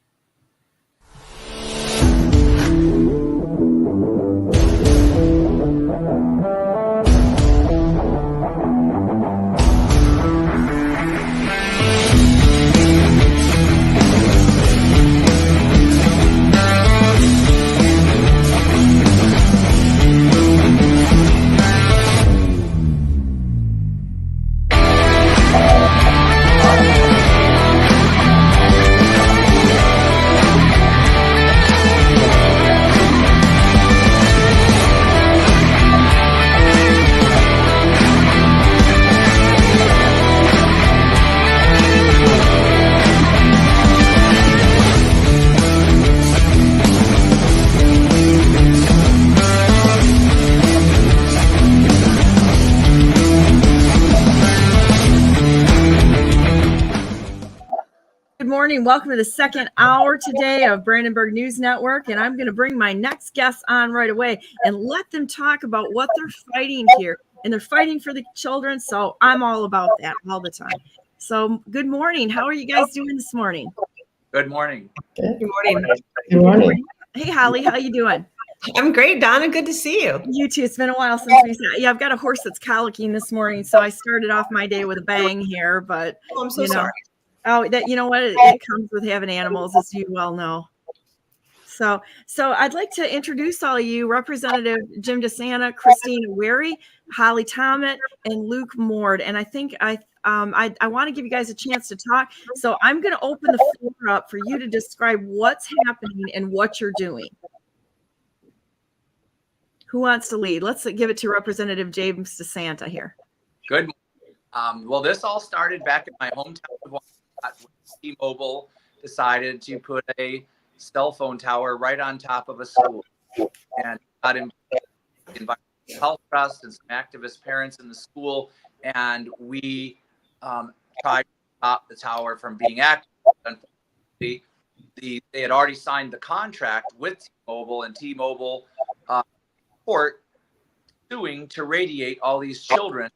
Good morning. Welcome to the second hour today of Brandenburg News Network. And I'm going to bring my next guest on right away and let them talk about what they're fighting here. And they're fighting for the children. So I'm all about that all the time. So good morning. How are you guys doing this morning? Good morning. Good morning. Good morning. Hey, Holly, how you doing? I'm great, Donna. Good to see you. You too. It's been a while since we saw. Yeah, I've got a horse that's colicking this morning. So I started off my day with a bang here, but Oh, I'm so sorry. Oh, that, you know what? It comes with having animals, as you well know. So I'd like to introduce all of you, Representative Jim DeSano, Christine Wherry, Holly Thomet, and Luke Moord. And I think I want to give you guys a chance to talk. So I'm going to open the floor up for you to describe what's happening and what you're doing. Who wants to lead? Let's give it to Representative James DeSano here. Good. Well, this all started back in my hometown of Washington. T-Mobile decided to put a cell phone tower right on top of a school, and got invited Health Trust and some activist parents in the school, and we tried to stop the tower from being active. Unfortunately, they had already signed the contract with T-Mobile, and T-Mobile court suing to radiate all these children.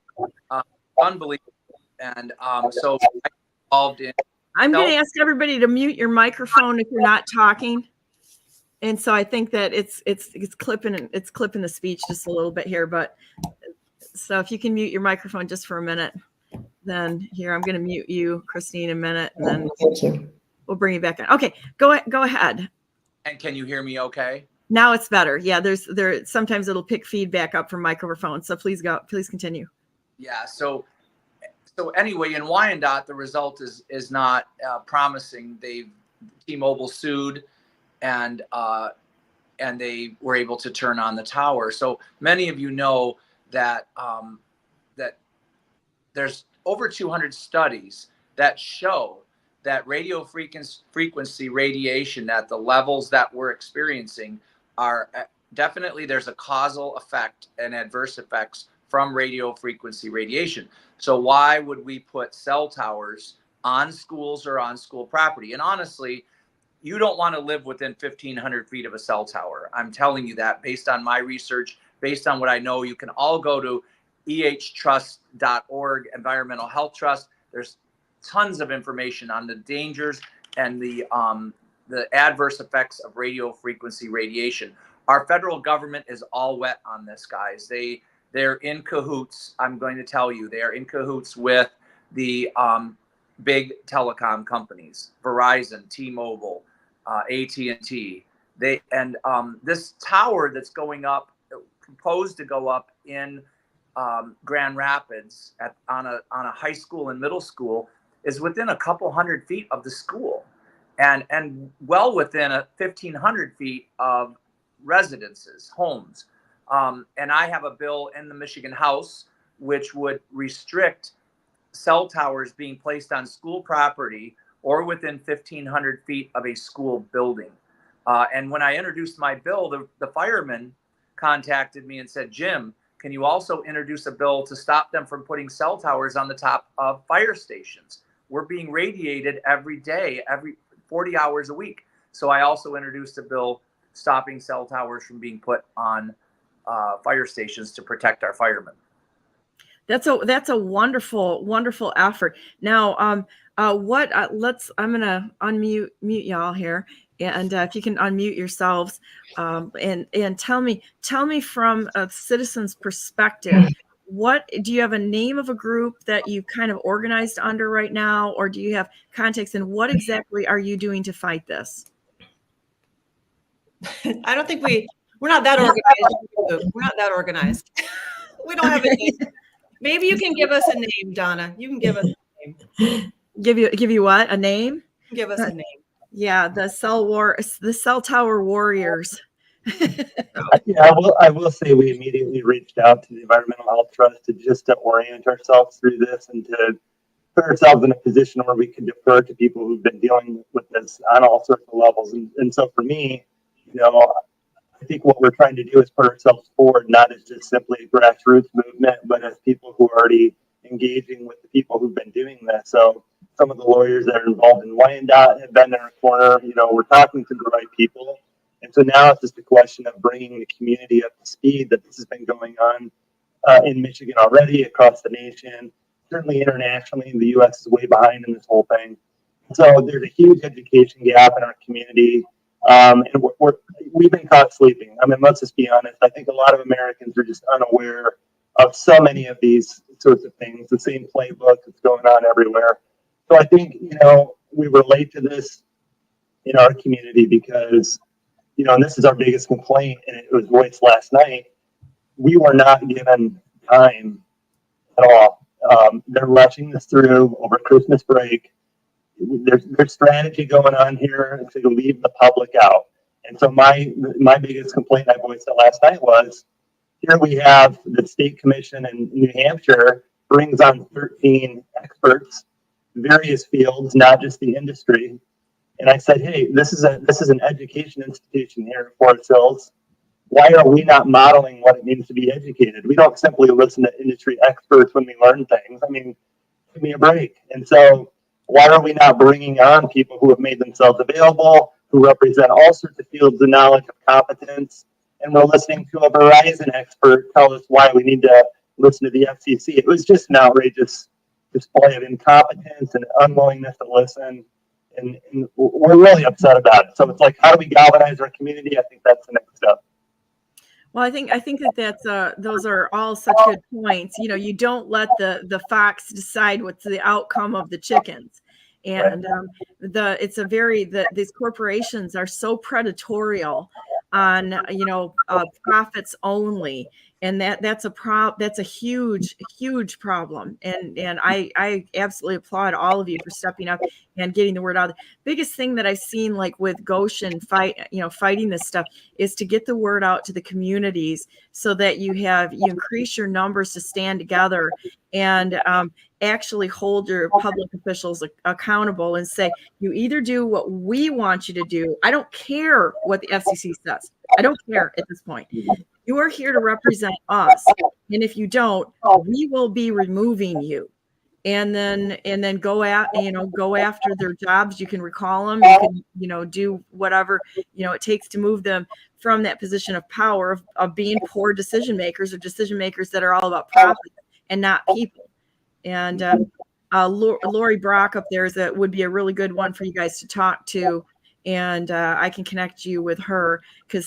Unbelievable. And so I involved in. I'm going to ask everybody to mute your microphone if you're not talking. And so I think that it's clipping the speech just a little bit here, but so if you can mute your microphone just for a minute, then here I'm going to mute you, Christine, a minute, and then Thank you. We'll bring you back in. Okay, go ahead. And can you hear me okay? Now it's better. Yeah, there sometimes it'll pick feedback up from microphones. So please continue. Yeah. So anyway, in Wyandotte, the result is not promising. T-Mobile sued, and they were able to turn on the tower. So many of you know that that there's over 200 studies that show that radio frequency radiation at the levels that we're experiencing are definitely, there's a causal effect and adverse effects from radio frequency radiation. So why would we put cell towers on schools or on school property? And honestly, you don't want to live within 1,500 feet of a cell tower. I'm telling you that based on my research, based on what I know. You can all go to ehtrust.org, Environmental Health Trust. There's tons of information on the dangers and the adverse effects of radio frequency radiation. Our federal government is all wet on this, guys. They're in cahoots. I'm going to tell you, they are in cahoots with the big telecom companies, Verizon, T-Mobile, AT&T. This tower that's going up, proposed to go up in Grand Rapids on a high school and middle school, is within a couple hundred feet of the school, and well within 1,500 feet of residences, homes. And I have a bill in the Michigan House which would restrict cell towers being placed on school property or within 1,500 feet of a school building. And when I introduced my bill, the firemen contacted me and said, Jim, can you also introduce a bill to stop them from putting cell towers on the top of fire stations? We're being radiated every day, every 40 hours a week. So I also introduced a bill stopping cell towers from being put on fire stations to protect our firemen. That's a wonderful effort. Now, I'm gonna unmute y'all here, and if you can unmute yourselves, and tell me from a citizen's perspective, what do you have a name of a group that you kind of organized under right now, or do you have context, and what exactly are you doing to fight this? I don't think we're not that organized. We're not that organized. We don't have a name. Maybe you can give us a name, Donna. You can give us a name. Give you what? A name? Give us a name. Yeah, the cell tower warriors. Yeah, I will say we immediately reached out to the Environmental Health Trust to orient ourselves through this and to put ourselves in a position where we can defer to people who've been dealing with this on all sorts of levels. And so for me, I think what we're trying to do is put ourselves forward, not as just simply a grassroots movement, but as people who are already engaging with the people who've been doing this. So some of the lawyers that are involved in Wyandotte have been in our corner. We're talking to the right people. And so now it's just a question of bringing the community up to speed that this has been going on in Michigan already, across the nation, certainly internationally. The U.S. is way behind in this whole thing. So there's a huge education gap in our community. And we've been caught sleeping. I mean, let's just be honest. I think a lot of Americans are just unaware of so many of these sorts of things, the same playbook that's going on everywhere. So I think, we relate to this in our community because, and this is our biggest complaint, and it was voiced last night. We were not given time at all. They're rushing this through over Christmas break. There's strategy going on here to leave the public out. And so my biggest complaint I voiced last night was, here we have the state commission in New Hampshire brings on 13 experts, various fields, not just the industry. And I said, hey, this is an education institution here at Forest Hills. Why are we not modeling what it means to be educated? We don't simply listen to industry experts when we learn things. I mean, give me a break. And so Why are we not bringing on people who have made themselves available, who represent all sorts of fields of knowledge and competence? And we're listening to a Verizon expert tell us why we need to listen to the FCC. It was just an outrageous display of incompetence and unwillingness to listen. And we're really upset about it. So it's like, how do we galvanize our community? I think that's the next step. Well, I think that's those are all such good points. You know, you don't let the fox decide what's the outcome of the chickens, and these corporations are so predatory on profits only, and that's a huge problem. And I absolutely applaud all of you for stepping up and getting the word out. Biggest thing that I've seen, like with Goshen fighting this stuff, is to get the word out to the communities so that you increase your numbers to stand together and actually hold your public officials accountable and say, you either do what we want you to do. I don't care what the FCC says. I don't care at this point. You are here to represent us. And if you don't, we will be removing you. And then go after their jobs. You can recall them. You can, do whatever, it takes to move them from that position of power of being poor decision makers, or decision makers that are all about profit and not people. And Lori Brock up there would be a really good one for you guys to talk to. And I can connect you with her, because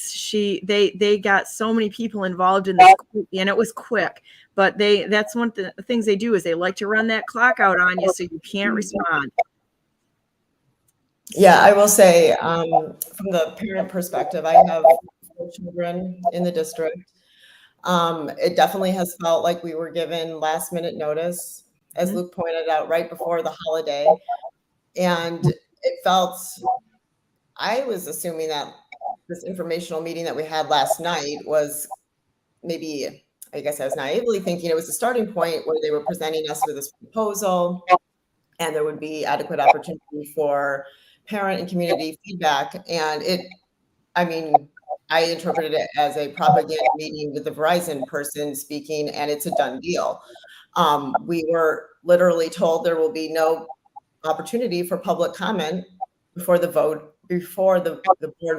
they got so many people involved in this, and it was quick. But that's one of the things they do, is they like to run that clock out on you so you can't respond. Yeah, I will say, from the parent perspective, I have 4 children in the district. It definitely has felt like we were given last minute notice, as Luke pointed out, right before the holiday. And it felt, I was assuming that this informational meeting that we had last night was maybe, I guess I was naively thinking it was a starting point where they were presenting us with this proposal, and there would be adequate opportunity for parent and community feedback. And I interpreted it as a propaganda meeting with the Verizon person speaking, and it's a done deal. We were literally told there will be no opportunity for public comment before the board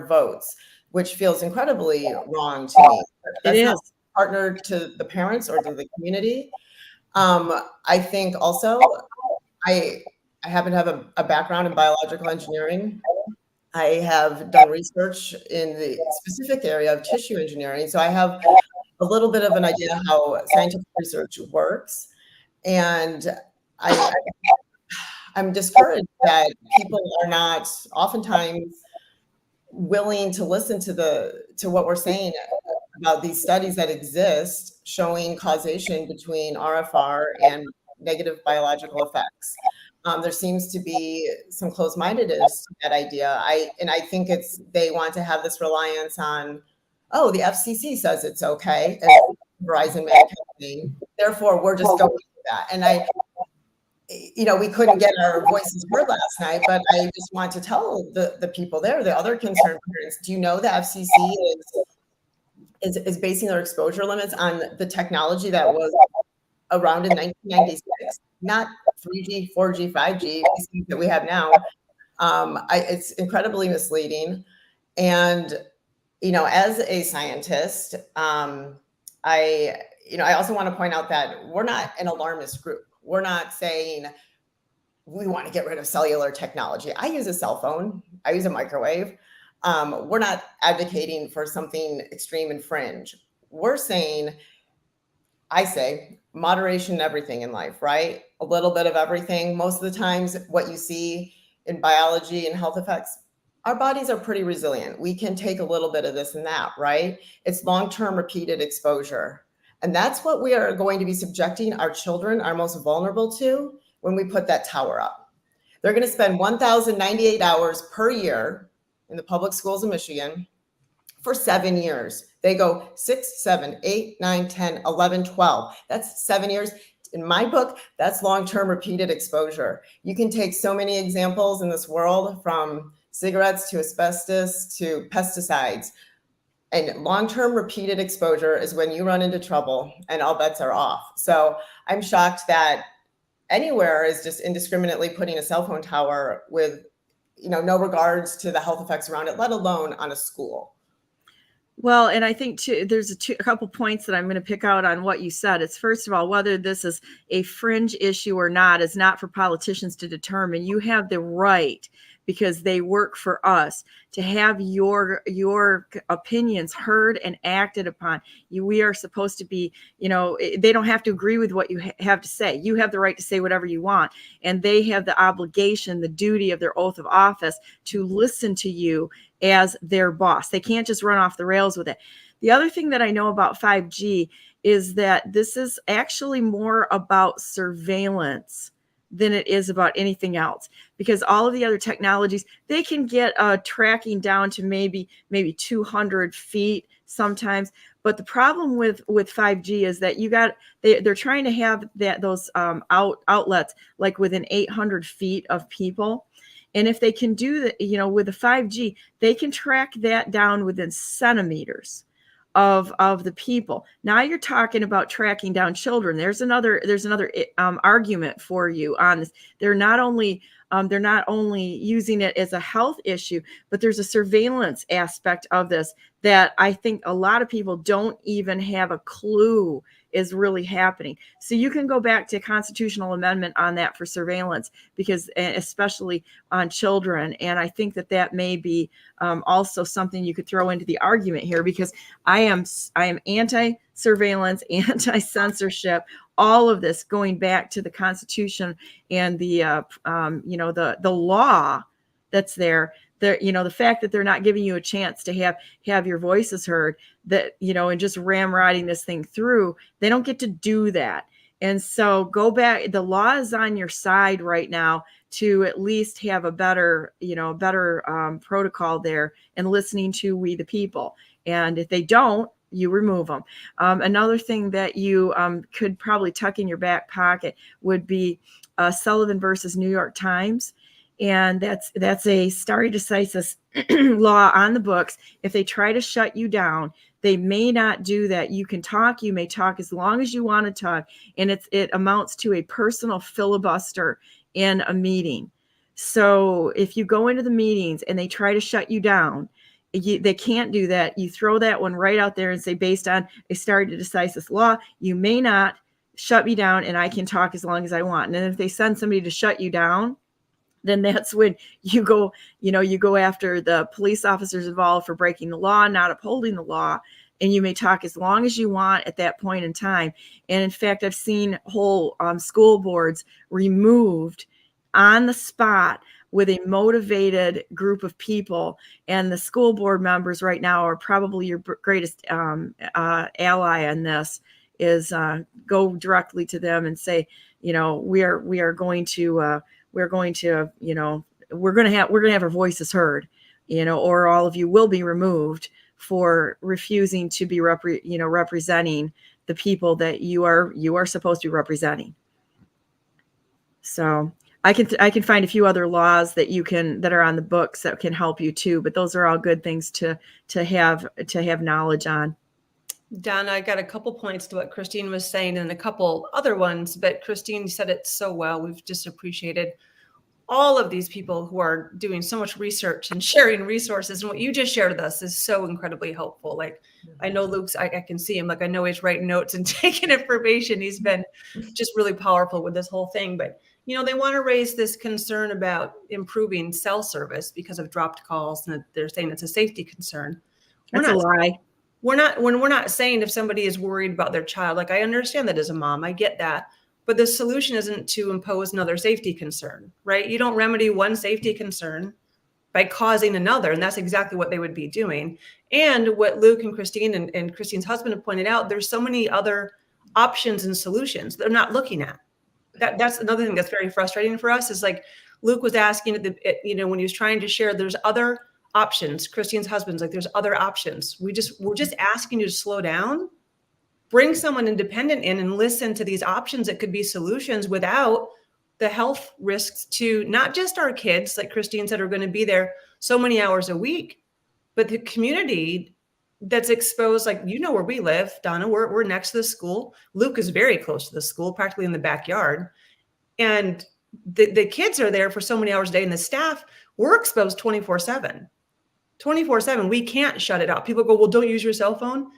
votes, which feels incredibly wrong to me. That's not partnered to the parents or to the community. I think also, I happen to have a background in biological engineering. I have done research in the specific area of tissue engineering, so I have a little bit of an idea how scientific research works. And I'm discouraged that people are not oftentimes willing to listen to what we're saying about these studies that exist showing causation between RFR and negative biological effects. There seems to be some closed-mindedness to that idea. I think they want to have this reliance on, the FCC says it's okay, and Verizon made a campaign, therefore we're just going with that. And we couldn't get our voices heard last night, but I just want to tell the people there, the other concerned parents, do you know the FCC is basing their exposure limits on the technology that was around in 1996, not 3G, 4G, 5G that we have now. It's incredibly misleading. And, as a scientist, I also want to point out that we're not an alarmist group. We're not saying we want to get rid of cellular technology. I use a cell phone. I use a microwave. We're not advocating for something extreme and fringe. We're saying, I say, moderation in everything in life, right? A little bit of everything. Most of the times what you see in biology and health effects, our bodies are pretty resilient. We can take a little bit of this and that, right? It's long-term repeated exposure. And that's what we are going to be subjecting our children, our most vulnerable, to when we put that tower up. They're going to spend 1,098 hours per year in the public schools in Michigan for 7 years. They go 6, 7, 8, 9, 10, 11, 12. That's 7 years. In my book, that's long-term repeated exposure. You can take so many examples in this world, from cigarettes to asbestos to pesticides. And long-term repeated exposure is when you run into trouble and all bets are off. So I'm shocked that anywhere is just indiscriminately putting a cell phone tower with, no regards to the health effects around it, let alone on a school. Well, and I think too, there's a couple points that I'm going to pick out on what you said. It's first of all, whether this is a fringe issue or not is not for politicians to determine. You have the right, because they work for us, to have your opinions heard and acted upon. We are supposed to be, they don't have to agree with what you have to say. You have the right to say whatever you want, and they have the obligation, the duty of their oath of office to listen to you as their boss. They can't just run off the rails with it. The other thing that I know about 5G is that this is actually more about surveillance than it is about anything else, because all of the other technologies, they can get tracking down to maybe 200 feet sometimes. But the problem with 5G is that they're trying to have those outlets like within 800 feet of people. And if they can do that, with the 5G, they can track that down within centimeters of the people. Now you're talking about tracking down children. There's another argument for you on this. They're not only using it as a health issue, but there's a surveillance aspect of this that I think a lot of people don't even have a clue is really happening. So you can go back to constitutional amendment on that for surveillance, because especially on children. And I think that may be also something you could throw into the argument here, because I am anti-surveillance, anti-censorship, all of this going back to the Constitution and the law that's there. The fact that they're not giving you a chance to have your voices heard, that, and just ramrodding this thing through, they don't get to do that. And so go back. The law is on your side right now to at least have a better protocol there and listening to we the people. And if they don't, you remove them. Another thing that you could probably tuck in your back pocket would be Sullivan versus New York Times. And that's a stare decisis law on the books. If they try to shut you down, they may not do that. You can talk. You may talk as long as you want to talk. And it amounts to a personal filibuster in a meeting. So if you go into the meetings and they try to shut you down, they can't do that. You throw that one right out there and say, based on a stare decisis law, you may not shut me down and I can talk as long as I want. And then if they send somebody to shut you down, then that's when you go after the police officers involved for breaking the law, not upholding the law. And you may talk as long as you want at that point in time. And in fact, I've seen whole school boards removed on the spot with a motivated group of people. And the school board members right now are probably your greatest ally on this, is go directly to them and say, we're going to have our voices heard, or all of you will be removed for refusing to be representing the people that you are supposed to be representing. So I can find a few other laws that are on the books that can help you too, but those are all good things to have knowledge on. Donna, I got a couple points to what Christine was saying and a couple other ones, but Christine said it so well. We've just appreciated all of these people who are doing so much research and sharing resources. And what you just shared with us is so incredibly helpful. Like, I know Luke's, I can see him, like, I know he's writing notes and taking information. He's been just really powerful with this whole thing. But, they want to raise this concern about improving cell service because of dropped calls. And they're saying it's a safety concern. That's a lie. We're not saying if somebody is worried about their child, like, I understand that as a mom, I get that. But the solution isn't to impose another safety concern, right? You don't remedy one safety concern by causing another. And that's exactly what they would be doing. And what Luke and Christine and Christine's husband have pointed out, there's so many other options and solutions they're not looking at. That's another thing that's very frustrating for us, is like Luke was asking when he was trying to share, there's other options. Christine's husband's like, there's other options. We're just asking you to slow down. Bring someone independent in and listen to these options that could be solutions without the health risks to not just our kids, like Christine said, are going to be there so many hours a week, but the community that's exposed. Like, where we live, Donna, we're next to the school. Luke is very close to the school, practically in the backyard. And the kids are there for so many hours a day, and the staff, we're exposed 24/7. 24/7. We can't shut it off. People go, well, don't use your cell phone.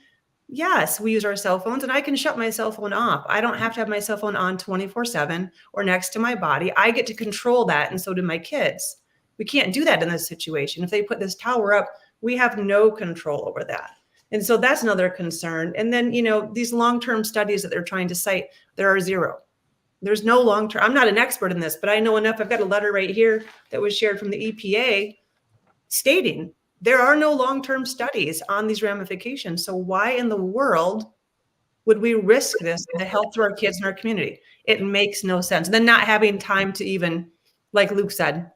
Yes, we use our cell phones, and I can shut my cell phone off. I don't have to have my cell phone on 24/7 or next to my body. I get to control that, and so do my kids. We can't do that in this situation. If they put this tower up, we have no control over that. And so that's another concern. And then, these long-term studies that they're trying to cite, there are zero. There's no long-term. I'm not an expert in this, but I know enough. I've got a letter right here that was shared from the EPA stating there are no long-term studies on these ramifications. So why in the world would we risk this, the health to our kids and our community? It makes no sense. And then not having time to even, like Luke said,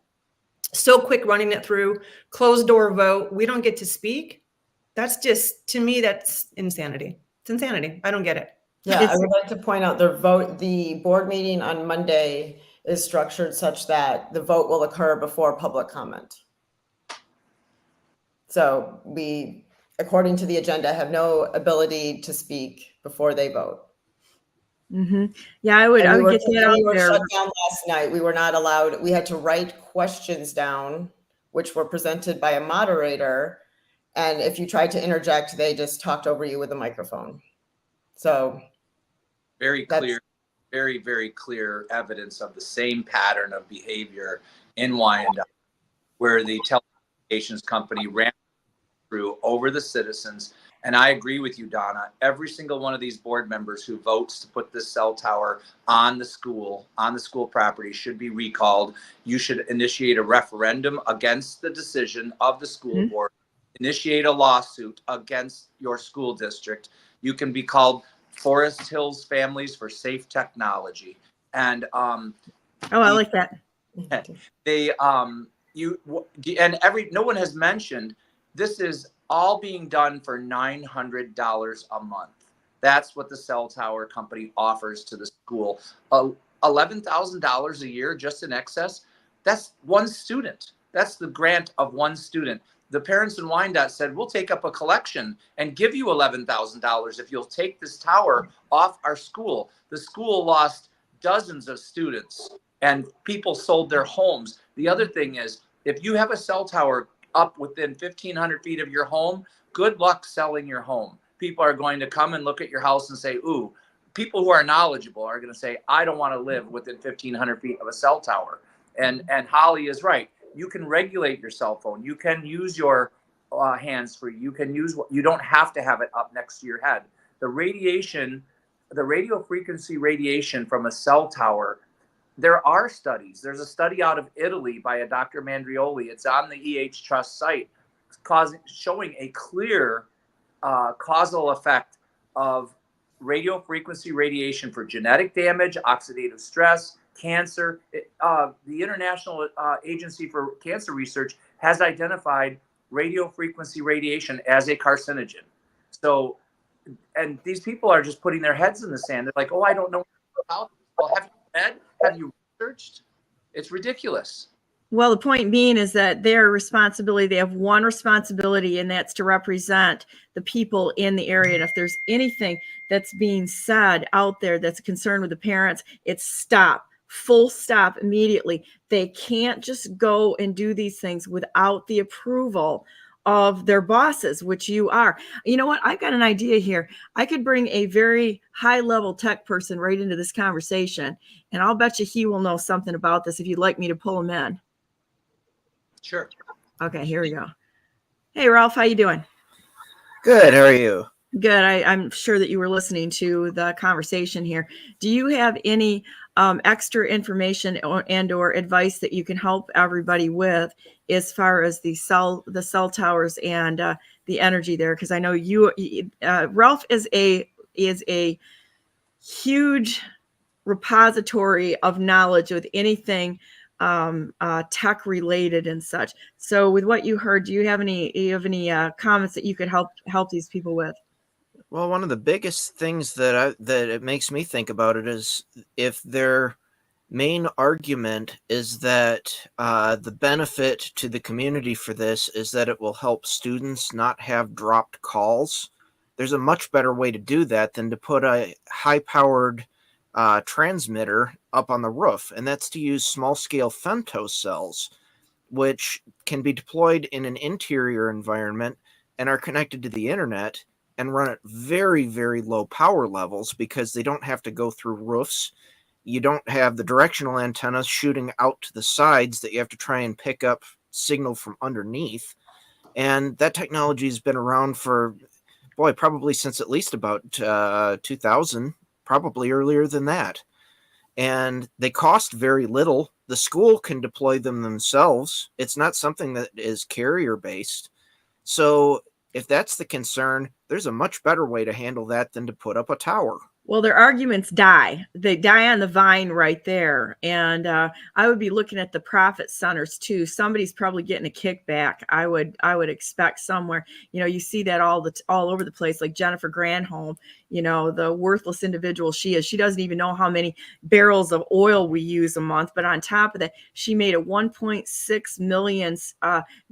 so quick running it through, closed door vote. We don't get to speak. That's just, to me, that's insanity. It's insanity. I don't get it. Yeah, I would like to point out the board meeting on Monday is structured such that the vote will occur before public comment. So we, according to the agenda, have no ability to speak before they vote. Mm-hmm. Yeah, I would get that out We were there. shut down last night. We were not allowed. We had to write questions down, which were presented by a moderator. And if you tried to interject, they just talked over you with a microphone. So very clear, very, very clear evidence of the same pattern of behavior in Wyandotte, where the telecommunications company ran through over the citizens. And I agree with you, Donna. Every single one of these board members who votes to put this cell tower on the school property should be recalled. You should initiate a referendum against the decision of the school board, initiate a lawsuit against your school district. You can be called Forest Hills Families for Safe Technology. And I like that. No one has mentioned this is all being done for $900 a month. That's what the cell tower company offers to the school. $11,000 a year just in excess. That's one student. That's the grant of one student. The parents in Wyandotte said, we'll take up a collection and give you $11,000 if you'll take this tower off our school. The school lost dozens of students and people sold their homes. The other thing is, if you have a cell tower up within 1,500 feet of your home, good luck selling your home. People are going to come and look at your house and say, ooh, people who are knowledgeable are going to say, I don't want to live within 1,500 feet of a cell tower. And Holly is right. You can regulate your cell phone. You can use your hands free. You can use you don't have to have it up next to your head. The radiation, the radio frequency radiation from a cell tower, there are studies. There's a study out of Italy by a Dr. Mandrioli. It's on the EH Trust site, showing a clear causal effect of radio frequency radiation for genetic damage, oxidative stress, cancer. The International Agency for Cancer Research has identified radio frequency radiation as a carcinogen. So, and these people are just putting their heads in the sand. They're like, oh, I don't know about this. Well, have you read? Have you researched? It's ridiculous. Well, the point being is that their responsibility, they have one responsibility, and that's to represent the people in the area. And if there's anything that's being said out there that's concerned with the parents, it's stop. Full stop immediately. They can't just go and do these things without the approval of their bosses, which you are. You know what? I've got an idea here. I could bring a very high level tech person right into this conversation, and I'll bet you he will know something about this if you'd like me to pull him in. Sure. Okay, here we go. Hey, Ralph, how you doing? Good. How are you? Good. I'm sure that you were listening to the conversation here. Do you have any extra information or advice that you can help everybody with as far as the cell towers and the energy there? Because I know Ralph is a huge repository of knowledge with anything tech related and such. So with what you heard, do you have any comments that you could help these people with? Well, one of the biggest things that it makes me think about it is if their main argument is that the benefit to the community for this is that it will help students not have dropped calls. There's a much better way to do that than to put a high-powered transmitter up on the roof, and that's to use small-scale femtocells, which can be deployed in an interior environment and are connected to the internet and run at very, very low power levels because they don't have to go through roofs. You don't have the directional antennas shooting out to the sides that you have to try and pick up signal from underneath. And that technology has been around for, boy, probably since at least about 2000, probably earlier than that. And they cost very little. The school can deploy them themselves. It's not something that is carrier based. So if that's the concern, there's a much better way to handle that than to put up a tower. Well, their arguments die. They die on the vine right there. And I would be looking at the profit centers too. Somebody's probably getting a kickback. I would expect somewhere. You see that all over the place, like Jennifer Granholm, the worthless individual she is. She doesn't even know how many barrels of oil we use a month. But on top of that, she made a 1.6 million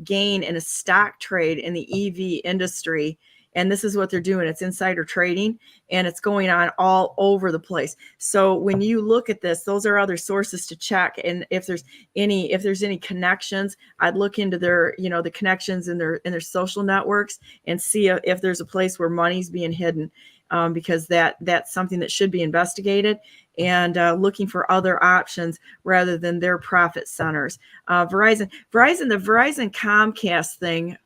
gain in a stock trade in the EV industry. And this is what they're doing. It's insider trading, and it's going on all over the place. So when you look at this, those are other sources to check. And if there's any connections, I'd look into their, the connections in their social networks and see if there's a place where money's being hidden, because that's something that should be investigated, and looking for other options rather than their profit centers. Verizon, the Verizon Comcast thing,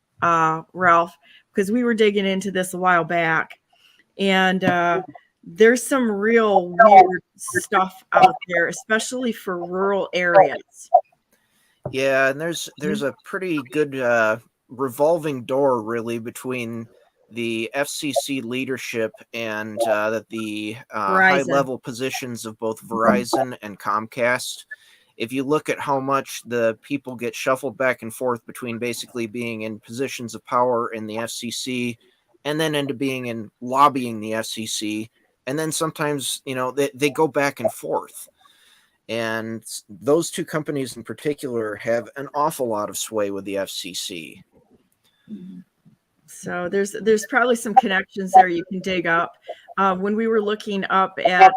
Ralph, because we were digging into this a while back, and there's some real weird stuff out there, especially for rural areas. Yeah, and there's a pretty good revolving door, really, between the FCC leadership and the high-level positions of both Verizon and Comcast. If you look at how much the people get shuffled back and forth between basically being in positions of power in the FCC and then into being in lobbying the FCC, and then sometimes, they go back and forth. And those two companies in particular have an awful lot of sway with the FCC. So there's probably some connections there you can dig up. When we were looking up at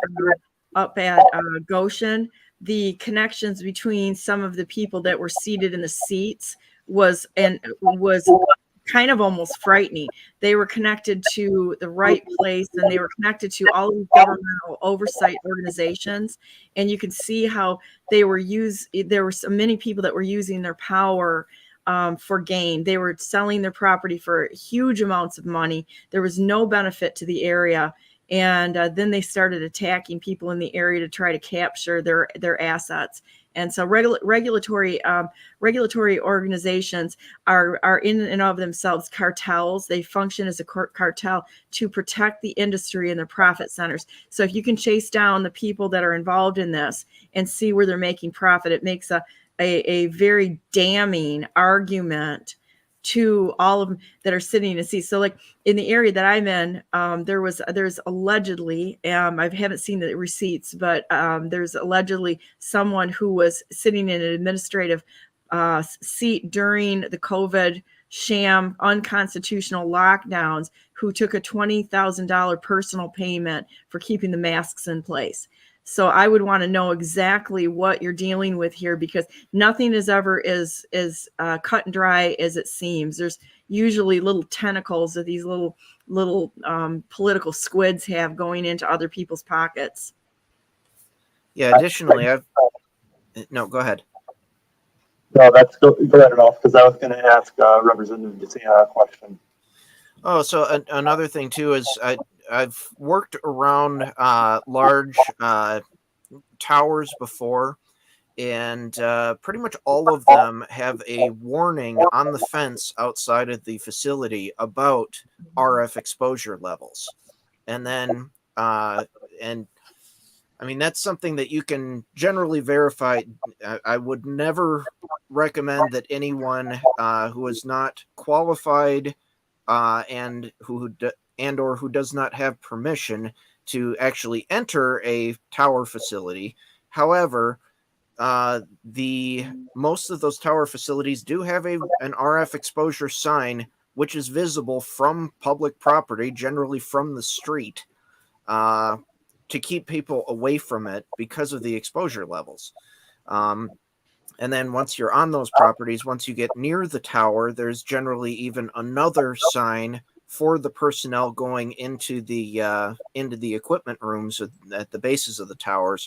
Goshen, the connections between some of the people that were seated in the seats was kind of almost frightening. They were connected to the right place, and they were connected to all of the governmental oversight organizations. And you can see how there were so many people that were using their power for gain. They were selling their property for huge amounts of money. There was no benefit to the area. And then they started attacking people in the area to try to capture their assets. And so regulatory organizations are in and of themselves cartels. They function as a cartel to protect the industry and their profit centers. So if you can chase down the people that are involved in this and see where they're making profit, it makes a very damning argument to all of them that are sitting in a seat. So like in the area that I'm in, there's allegedly, I haven't seen the receipts, but there's allegedly someone who was sitting in an administrative seat during the COVID sham unconstitutional lockdowns, who took a $20,000 personal payment for keeping the masks in place. So I would want to know exactly what you're dealing with here, because nothing is ever as cut and dry as it seems. There's usually little tentacles that these little political squids have going into other people's pockets. Yeah. Additionally, no, go ahead. No, go ahead, Ralph, because I was going to ask Representative DeSano a question. Oh, so another thing too is I've worked around large towers before, and pretty much all of them have a warning on the fence outside of the facility about RF exposure levels. And then, and I mean, that's something that you can generally verify. I would never recommend that anyone who is not qualified and who does not have permission to actually enter a tower facility. However, most of those tower facilities do have an RF exposure sign, which is visible from public property, generally from the street. to keep people away from it because of the exposure levels. And then once you're on those properties, once you get near the tower, there's generally even another sign for the personnel going into the equipment rooms at the bases of the towers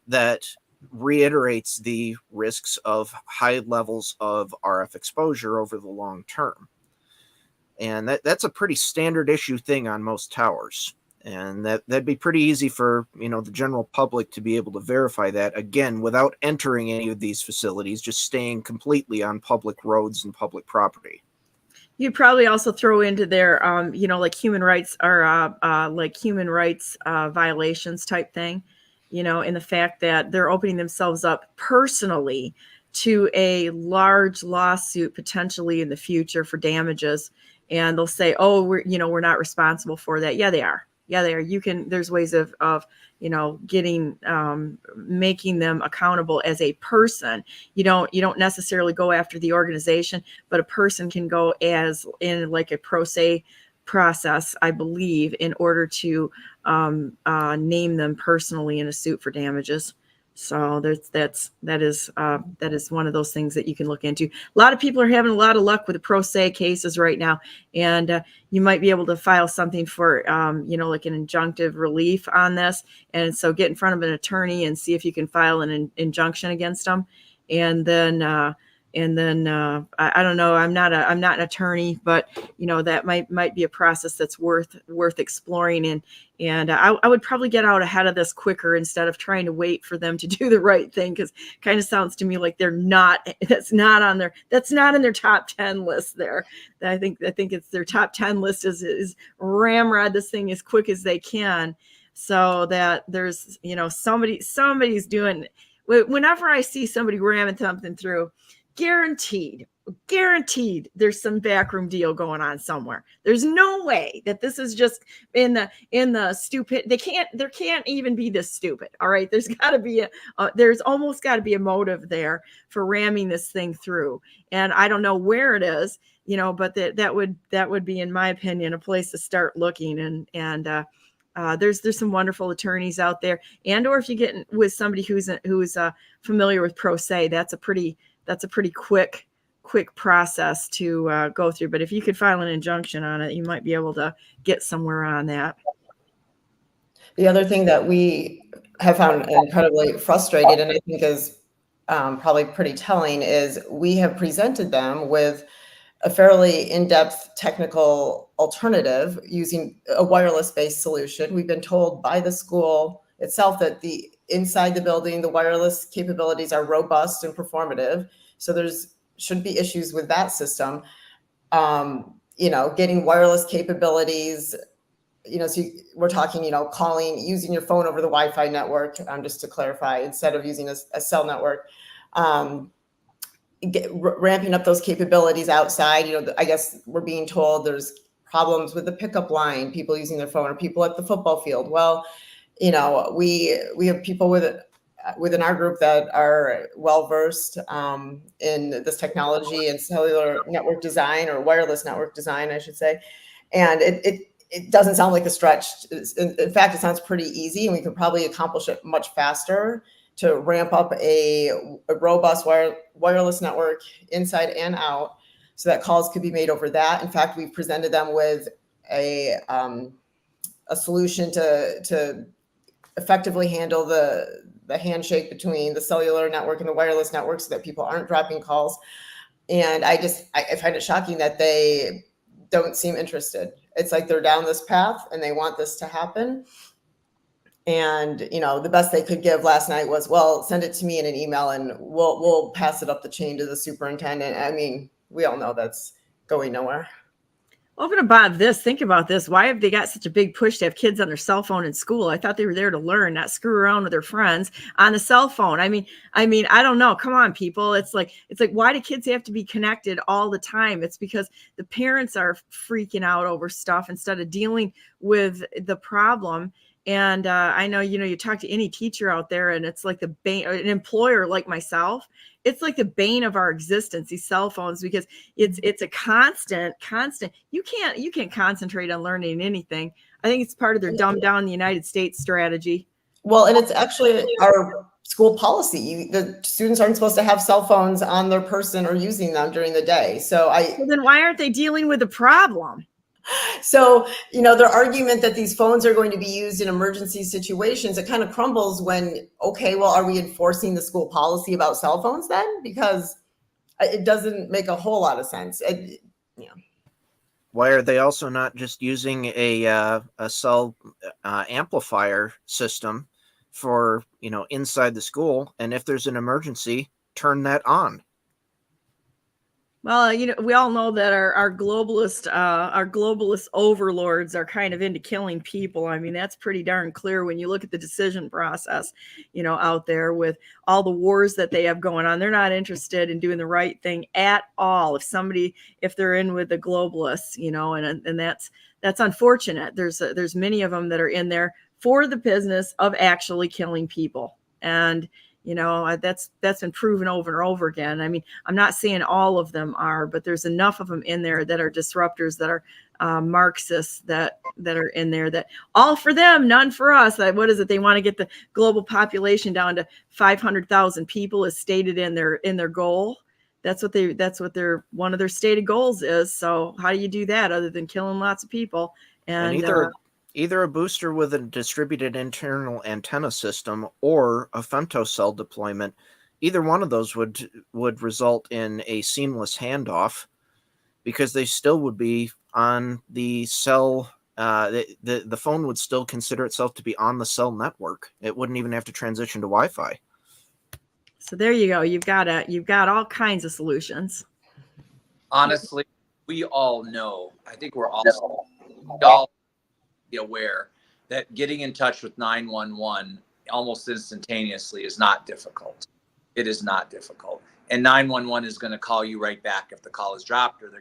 that reiterates the risks of high levels of RF exposure over the long term. And that's a pretty standard issue thing on most towers. And that'd be pretty easy for, the general public to be able to verify that, again, without entering any of these facilities, just staying completely on public roads and public property. You'd probably also throw into there, like human rights or violations type thing, in the fact that they're opening themselves up personally to a large lawsuit potentially in the future for damages. And they'll say, oh, we're not responsible for that. Yeah, they are. There's ways of getting, making them accountable as a person. You don't necessarily go after the organization, but a person can go as in like a pro se process, I believe, in order to name them personally in a suit for damages. So that is one of those things that you can look into. A lot of people are having a lot of luck with the pro se cases right now, and you might be able to file something for like an injunctive relief on this. And so get in front of an attorney and see if you can file an injunction against them. And then I don't know. I'm not an attorney, but that might be a process that's worth exploring. And I would probably get out ahead of this quicker instead of trying to wait for them to do the right thing, because it kind of sounds to me like that's not in their top 10 list there. I think it's their top 10 list is ramrod this thing as quick as they can, so that there's somebody's doing. Whenever I see somebody ramming something through, guaranteed there's some backroom deal going on somewhere. There's no way that this is just in the stupid. There can't even be this stupid. All right. There's got to be there's almost got to be a motive there for ramming this thing through. And I don't know where it is, but that would be, in my opinion, a place to start looking. And there's some wonderful attorneys out there, or if you get with somebody who's familiar with pro se, that's a pretty quick process to go through. But if you could file an injunction on it, you might be able to get somewhere on that. The other thing that we have found incredibly frustrated, and I think is probably pretty telling, is we have presented them with a fairly in-depth technical alternative using a wireless-based solution. We've been told by the school itself that inside the building, the wireless capabilities are robust and performative. So shouldn't be issues with that system. Getting wireless capabilities, so we're talking, calling, using your phone over the Wi-Fi network, just to clarify, instead of using a cell network. Ramping up those capabilities outside. I guess we're being told there's problems with the pickup line, people using their phone, or people at the football field. Well, we have people within our group that are well-versed in this technology and cellular network design, or wireless network design, I should say. And it doesn't sound like a stretch. In fact, it sounds pretty easy, and we could probably accomplish it much faster to ramp up a robust wireless network inside and out, so that calls could be made over that. In fact, we've presented them with a solution to effectively handle the handshake between the cellular network and the wireless network, so that people aren't dropping calls. And I find it shocking that they don't seem interested. It's like they're down this path and they want this to happen. And the best they could give last night was, well, send it to me in an email and we'll pass it up the chain to the superintendent. I mean, we all know that's going nowhere. Over about this, think about this. Why have they got such a big push to have kids on their cell phone in school? I thought they were there to learn, not screw around with their friends on the cell phone. I mean, I don't know. Come on, people. It's like, why do kids have to be connected all the time? It's because the parents are freaking out over stuff instead of dealing with the problem. And I know, you talk to any teacher out there, and it's like the bane, an employer like myself, it's like the bane of our existence, these cell phones, because it's a constant. You can't concentrate on learning anything I think it's part of their dumb down the United States strategy. Well, and it's actually our school policy. The students aren't supposed to have cell phones on their person or using them during the day. So Well, then why aren't they dealing with the problem? So, their argument that these phones are going to be used in emergency situations, it kind of crumbles when, okay, well, are we enforcing the school policy about cell phones then? Because it doesn't make a whole lot of sense. Why are they also not just using a cell amplifier system for, inside the school? And if there's an emergency, turn that on. Well, we all know that our globalist overlords are kind of into killing people. I mean, that's pretty darn clear when you look at the decision process, out there with all the wars that they have going on. They're not interested in doing the right thing at all. If they're in with the globalists, and that's unfortunate. There's many of them that are in there for the business of actually killing people. And that's been proven over and over again. I mean, I'm not saying all of them are, but there's enough of them in there that are disruptors, that are Marxists, that are in there, that all for them, none for us. What is it? They want to get the global population down to 500,000 people, as stated in their goal. That's what one of their stated goals is. So how do you do that other than killing lots of people? And either a booster with a distributed internal antenna system or a femtocell deployment, either one of those would result in a seamless handoff, because they still would be on the cell. The phone would still consider itself to be on the cell network. It wouldn't even have to transition to Wi-Fi. So there you go. You've got all kinds of solutions. Honestly, we all know. I think we're all aware that getting in touch with 911 almost instantaneously is not difficult. It is not difficult. And 911 is going to call you right back if the call is dropped, or they're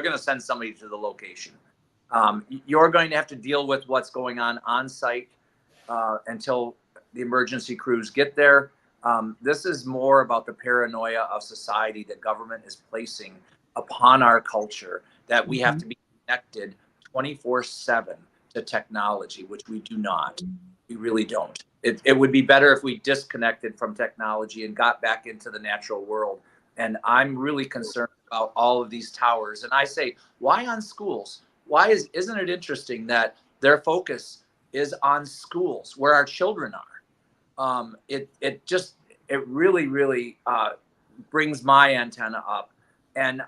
going to send somebody to the location. You're going to have to deal with what's going on site until the emergency crews get there. This is more about the paranoia of society that government is placing upon our culture, that we have to be connected 24/7 to technology, which we do not. We really don't. It would be better if we disconnected from technology and got back into the natural world. And I'm really concerned about all of these towers. And I say, why on schools? Isn't it interesting that their focus is on schools where our children are? It really brings my antenna up. And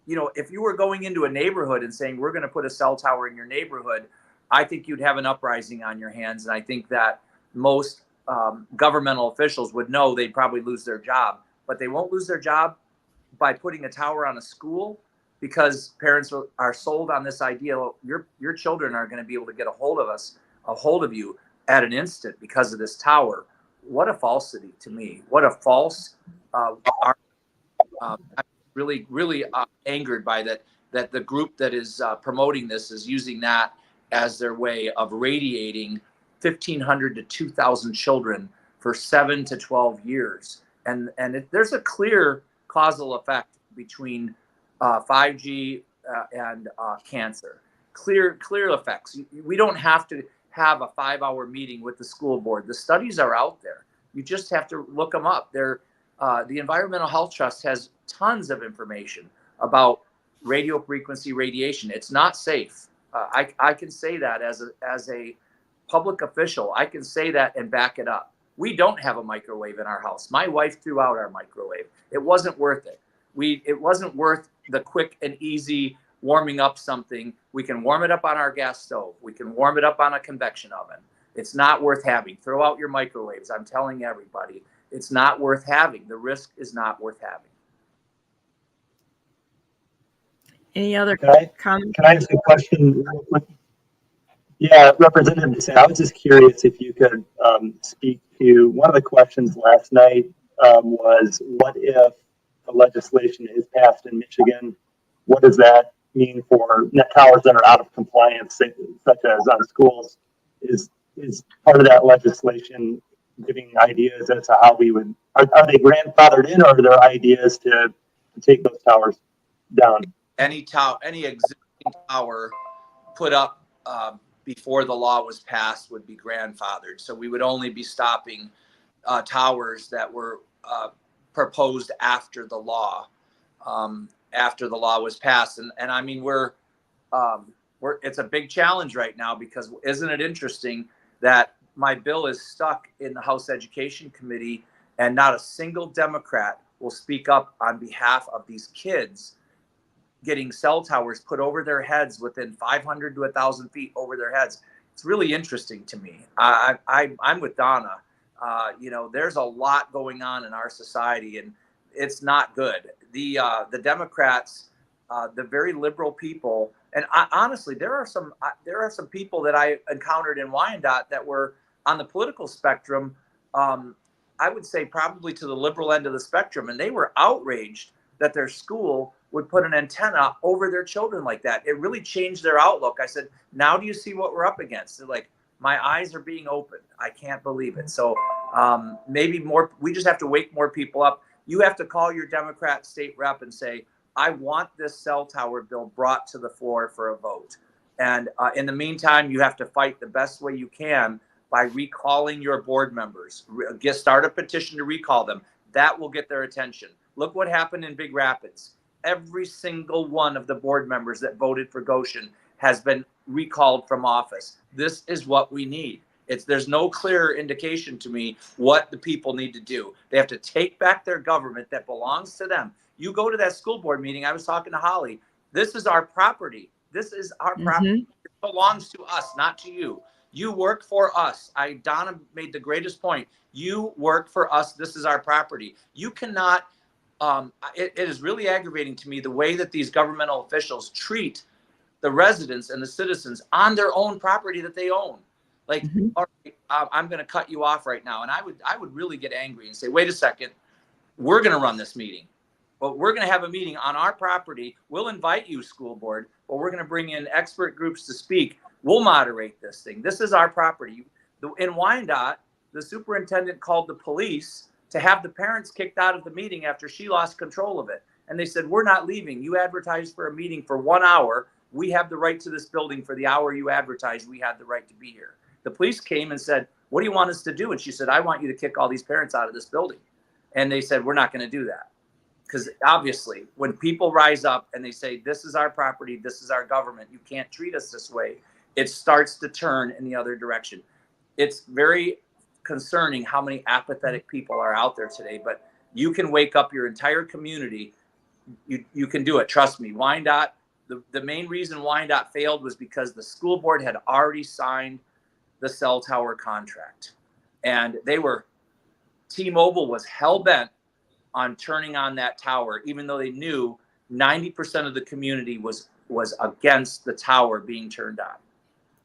if you were going into a neighborhood and saying, we're going to put a cell tower in your neighborhood, I think you'd have an uprising on your hands. And I think that most governmental officials would know they'd probably lose their job, but they won't lose their job by putting a tower on a school, because parents are sold on this idea. Your children are going to be able to get a hold of you at an instant because of this tower. What a falsity to me. What a false, I'm really angered by that the group that is promoting this is using that as their way of radiating 1,500 to 2,000 children for 7 to 12 years. And there's a clear causal effect between 5G and cancer. Clear effects. We don't have to have a 5-hour meeting with the school board. The studies are out there. You just have to look them up. The Environmental Health Trust has tons of information about radio frequency radiation. It's not safe. I can say that as a public official. I can say that and back it up. We don't have a microwave in our house. My wife threw out our microwave. It wasn't worth it. It wasn't worth the quick and easy warming up something. We can warm it up on our gas stove. We can warm it up on a convection oven. It's not worth having. Throw out your microwaves. I'm telling everybody, it's not worth having. The risk is not worth having. Any other comments? Can I ask a question real quick? Yeah, Representative DeSano, I was just curious if you could speak to one of the questions last night was, what if the legislation is passed in Michigan? What does that mean for net towers that are out of compliance, such as on schools? Is part of that legislation giving ideas as to how we would, are they grandfathered in, or are there ideas to take those towers down? Any existing tower put up before the law was passed would be grandfathered. So we would only be stopping towers that were proposed after the law was passed. And I mean, it's a big challenge right now, because isn't it interesting that my bill is stuck in the House Education Committee and not a single Democrat will speak up on behalf of these kids getting cell towers put over their heads within 500 to 1,000 feet over their heads. It's really interesting to me. I'm with Donna. There's a lot going on in our society, and it's not good. The Democrats, the very liberal people, and honestly, there are some people that I encountered in Wyandotte that were on the political spectrum. I would say probably to the liberal end of the spectrum, and they were outraged that their school would put an antenna over their children like that. It really changed their outlook. I said, now do you see what we're up against? They're like, my eyes are being opened. I can't believe it. So maybe we just have to wake more people up. You have to call your Democrat state rep and say, I want this cell tower bill brought to the floor for a vote. And in the meantime, you have to fight the best way you can by recalling your board members. Start a petition to recall them. That will get their attention. Look what happened in Big Rapids. Every single one of the board members that voted for Goshen has been recalled from office. This is what we need. There's no clear indication to me what the people need to do. They have to take back their government that belongs to them. You go to that school board meeting. I was talking to Holly. This is our property. This is our property. It belongs to us, not to you. You work for us. Donna made the greatest point. You work for us. This is our property. You cannot. It is really aggravating to me the way that these governmental officials treat the residents and the citizens on their own property that they own. Like, all right, I'm going to cut you off right now. And I would really get angry and say, wait a second, we're going to run this meeting, but we're going to have a meeting on our property. We'll invite you, school board, but we're going to bring in expert groups to speak. We'll moderate this thing. This is our property. In Wyandotte, the superintendent called the police to have the parents kicked out of the meeting after she lost control of it. And they said, we're not leaving. You advertised for a meeting for 1 hour. We have the right to this building for the hour you advertised. We have the right to be here. The police came and said, what do you want us to do? And she said, I want you to kick all these parents out of this building. And they said, we're not going to do that. Because obviously, when people rise up and they say, this is our property, this is our government, you can't treat us this way, it starts to turn in the other direction. It's very concerning how many apathetic people are out there today, but you can wake up your entire community. You can do it. Trust me. Wyandotte, the main reason Wyandotte failed was because the school board had already signed the cell tower contract, and T-Mobile was hell-bent on turning on that tower, even though they knew 90% of the community was against the tower being turned on.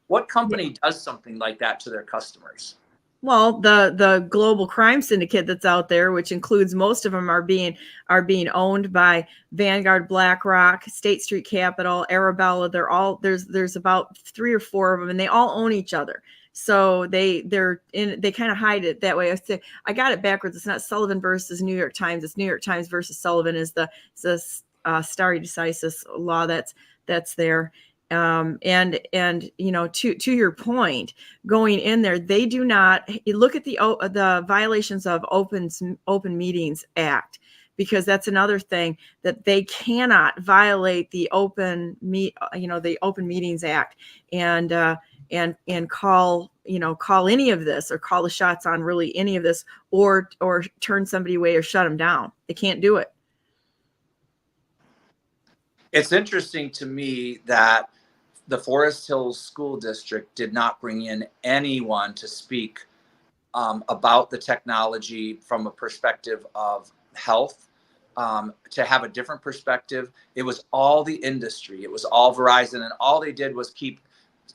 What company does something like that to their customers? Well, the global crime syndicate that's out there, which includes most of them are being owned by Vanguard, BlackRock, State Street Capital, Arabella. There's about 3 or 4 of them, and they all own each other. So they kind of hide it that way. I got it backwards. It's not Sullivan versus New York Times. It's New York Times versus Sullivan is the stare decisis law that's there. And to your point, going in there, they do not look at the violations of Open Meetings Act, because that's another thing that they cannot violate the Open Meetings Act and call any of this, or call the shots on really any of this, or turn somebody away or shut them down. They can't do it. It's interesting to me that the Forest Hills School District did not bring in anyone to speak about the technology from a perspective of health, to have a different perspective. It was all the industry. It was all Verizon, and all they did was keep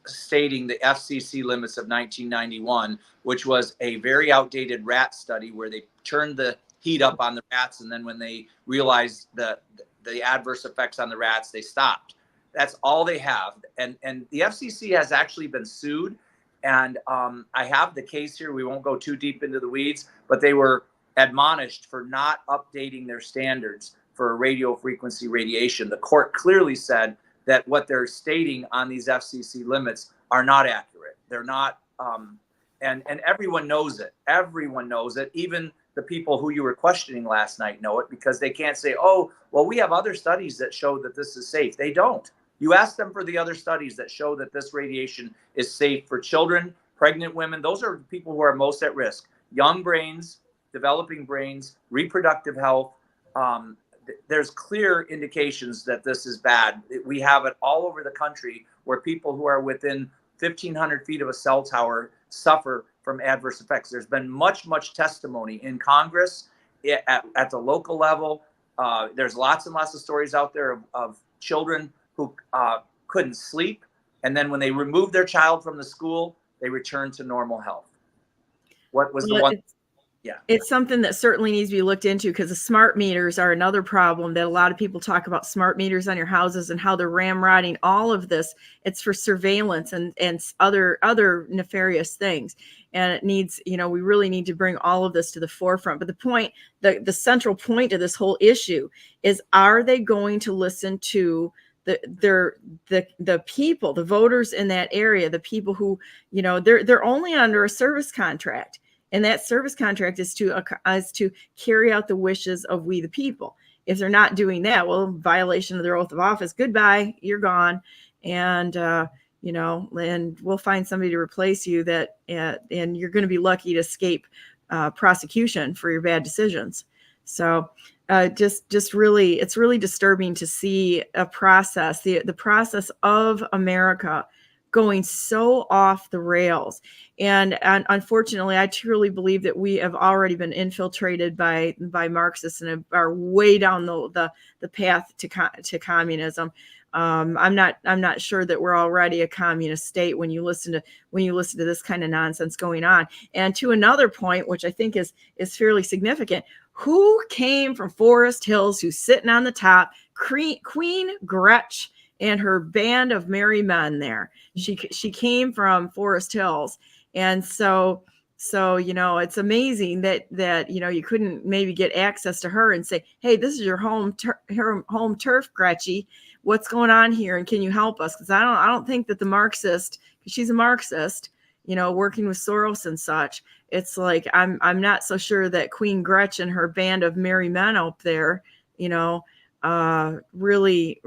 stating the FCC limits of 1991, which was a very outdated rat study where they turned the heat up on the rats, and then when they realized the adverse effects on the rats, they stopped. That's all they have. And the FCC has actually been sued. And I have the case here. We won't go too deep into the weeds, but they were admonished for not updating their standards for radio frequency radiation. The court clearly said that what they're stating on these FCC limits are not accurate. They're not, and everyone knows it. Everyone knows it. Even the people who you were questioning last night know it, because they can't say, oh, well, we have other studies that show that this is safe. They don't. You ask them for the other studies that show that this radiation is safe for children, pregnant women. Those are people who are most at risk. Young brains, developing brains, reproductive health. There's clear indications that this is bad. We have it all over the country where people who are within 1,500 feet of a cell tower suffer from adverse effects. There's been much testimony in Congress, at the local level. There's lots and lots of stories out there of children who couldn't sleep. And then when they removed their child from the school, they returned to normal health. What was the one? Yeah. It's something that certainly needs to be looked into, because the smart meters are another problem that a lot of people talk about. Smart meters on your houses and how they're ramrodding all of this. It's for surveillance and other nefarious things. And it needs, we really need to bring all of this to the forefront. But the point, the central point of this whole issue is, are they going to listen to the people, the voters in that area, the people who, they're only under a service contract. And that service contract is to carry out the wishes of we the people. If they're not doing that, well, violation of their oath of office, goodbye, you're gone. And, and we'll find somebody to replace you and you're going to be lucky to escape prosecution for your bad decisions. So just really, it's really disturbing to see a process, the process of America going so off the rails. And unfortunately, I truly believe that we have already been infiltrated by Marxists and are way down the path to communism. I'm not sure that we're already a communist state when you listen to this kind of nonsense going on. And to another point, which I think is fairly significant, who came from Forest Hills, who's sitting on the top? Queen Gretchen and her band of merry men there. She came from Forest Hills. And so it's amazing that you couldn't maybe get access to her and say, hey, this is your home turf, Gretchen. What's going on here? And can you help us? Because I don't think that the Marxist, because she's a Marxist, working with Soros and such. It's like, I'm not so sure that Queen Gretchen, her band of merry men up there, really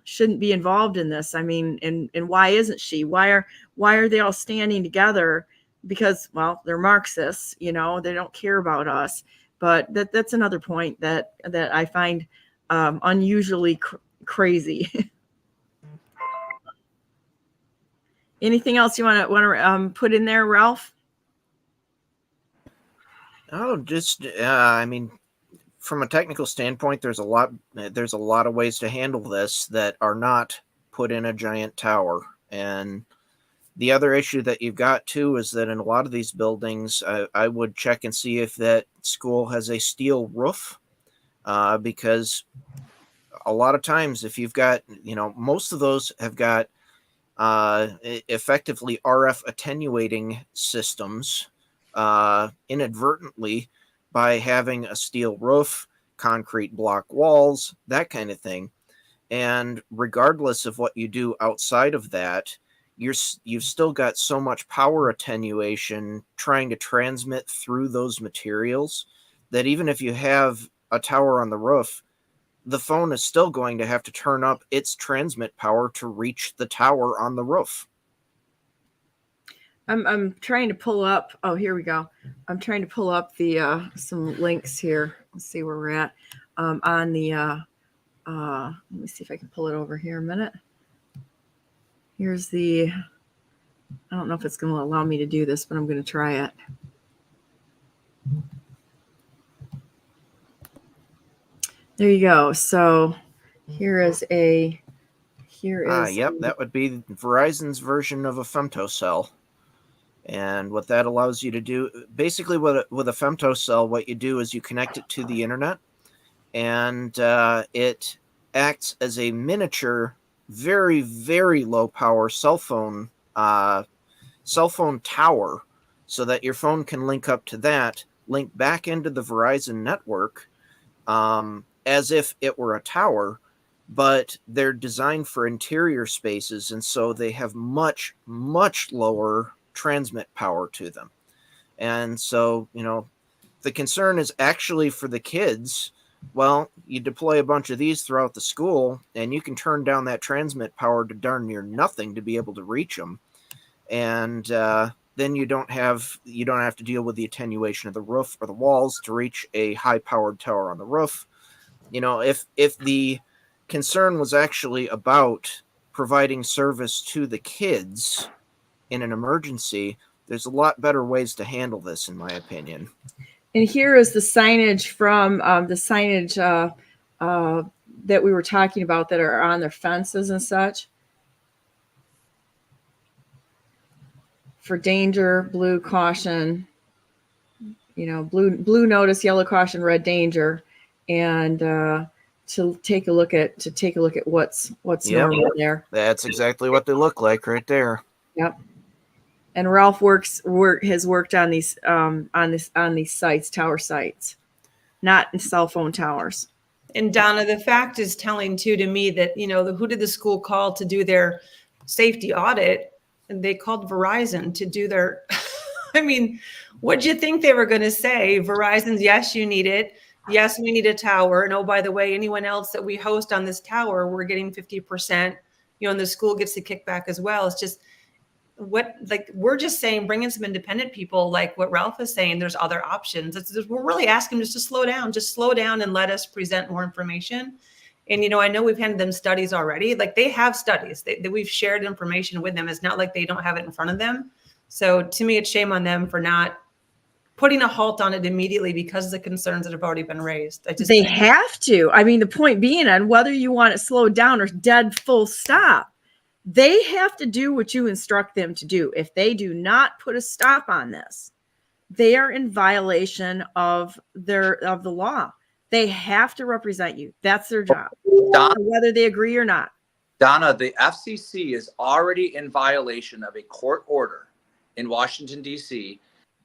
shouldn't be involved in this. I mean, and why isn't she? Why are they all standing together? Because, well, they're Marxists, they don't care about us. But that's another point that I find unusually crazy. Anything else you want to put in there, Ralph? Oh, just I mean, from a technical standpoint, there's a lot of ways to handle this that are not put in a giant tower. And the other issue that you've got too is that in a lot of these buildings, I would check and see if that school has a steel roof, because a lot of times if you've got, most of those have got effectively RF attenuating systems inadvertently, by having a steel roof, concrete block walls, that kind of thing. And regardless of what you do outside of that, you've still got so much power attenuation trying to transmit through those materials that even if you have a tower on the roof, the phone is still going to have to turn up its transmit power to reach the tower on the roof. I'm trying to pull up. Oh, here we go. I'm trying to pull up the some links here. Let's see where we're at on the. Let me see if I can pull it over here a minute. Here's the. I don't know if it's going to allow me to do this, but I'm going to try it. There you go. So here is. Yep, that would be Verizon's version of a femtocell. And what that allows you to do, basically with a femtocell, what you do is you connect it to the internet, and it acts as a miniature, very, very low power cell phone tower, so that your phone can link up to that, link back into the Verizon network, as if it were a tower. but they're designed for interior spaces, and so they have much, much lower transmit power to them. And so, the concern is actually for the kids. Well, you deploy a bunch of these throughout the school, and you can turn down that transmit power to darn near nothing to be able to reach them. And then you don't have to deal with the attenuation of the roof or the walls to reach a high-powered tower on the roof. If the concern was actually about providing service to the kids in an emergency, there's a lot better ways to handle this, in my opinion. And here is the signage from that we were talking about that are on their fences and such. For danger, blue caution, blue notice, yellow caution, red danger, and to take a look at what's normal there. That's exactly what they look like right there. Yep. And Ralph has worked on these sites, tower sites, not in cell phone towers. And Donna, the fact is telling too to me that, who did the school call to do their safety audit? And they called Verizon to do their, I mean, what'd you think they were going to say? Verizon's, yes, you need it. Yes, we need a tower. And oh, by the way, anyone else that we host on this tower, we're getting 50%, and the school gets the kickback as well. It's just, we're just saying, bring in some independent people, like what Ralph is saying. There's other options. We're really asking them just to slow down and let us present more information. And, I know we've handed them studies already. Like, they have studies that we've shared information with them. It's not like they don't have it in front of them. So to me, it's shame on them for not putting a halt on it immediately because of the concerns that have already been raised. They have to. I mean, the point being, on whether you want it slowed down or dead full stop, they have to do what you instruct them to do. If they do not put a stop on this, they are in violation of the law. They have to represent you. That's their job, Donna, whether they agree or not. Donna, the FCC is already in violation of a court order in Washington, D.C.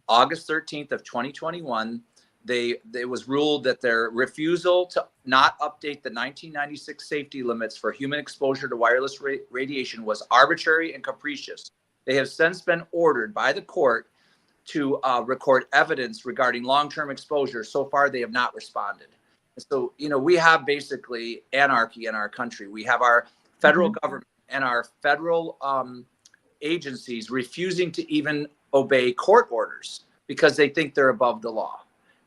August 13th of 2021. It was ruled that their refusal to not update the 1996 safety limits for human exposure to wireless radiation was arbitrary and capricious. They have since been ordered by the court to record evidence regarding long-term exposure. So far, they have not responded. So, we have basically anarchy in our country. We have our federal government and our federal agencies refusing to even obey court orders because they think they're above the law.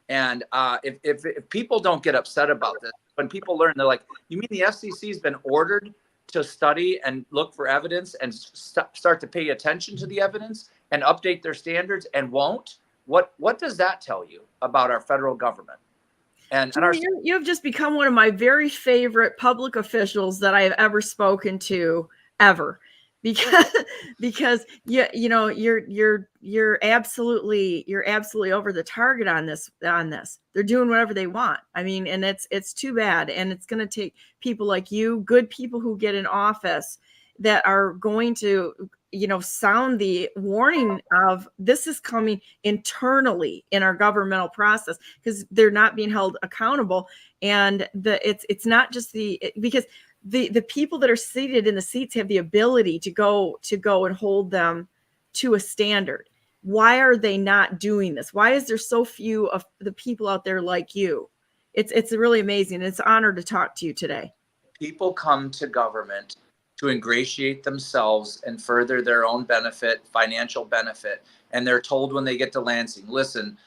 And if people don't get upset about this, when people learn, they're like, you mean the FCC has been ordered to study and look for evidence and start to pay attention to the evidence and update their standards and won't? What does that tell you about our federal government? And you have just become one of my very favorite public officials that I have ever spoken to ever, because you're absolutely over the target on this. They're doing whatever they want. I mean, and it's too bad. And it's going to take people like you, good people who get in office, that are going to, sound the warning of this is coming internally in our governmental process, because they're not being held accountable. And it's not just because the people that are seated in the seats have the ability to go and hold them to a standard. Why are they not doing this? Why is there so few of the people out there like you? It's really amazing. It's an honor to talk to you today. People come to government to ingratiate themselves and further their own benefit, financial benefit. And they're told when they get to Lansing, listen,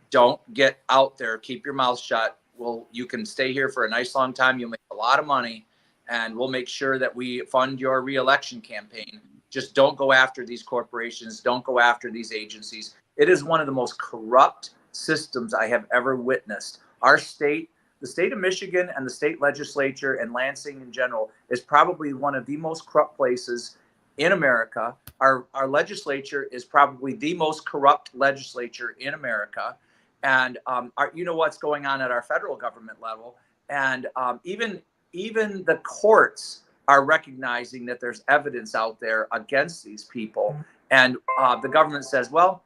don't get out there, keep your mouth shut. Well, you can stay here for a nice long time. You'll make a lot of money, and we'll make sure that we fund your reelection campaign. Just don't go after these corporations. Don't go after these agencies. It is one of the most corrupt systems I have ever witnessed. Our state, the state of Michigan, and the state legislature, and Lansing in general, is probably one of the most corrupt places in America. Our legislature is probably the most corrupt legislature in America. And what's going on at our federal government level. And even the courts are recognizing that there's evidence out there against these people. And the government says, well,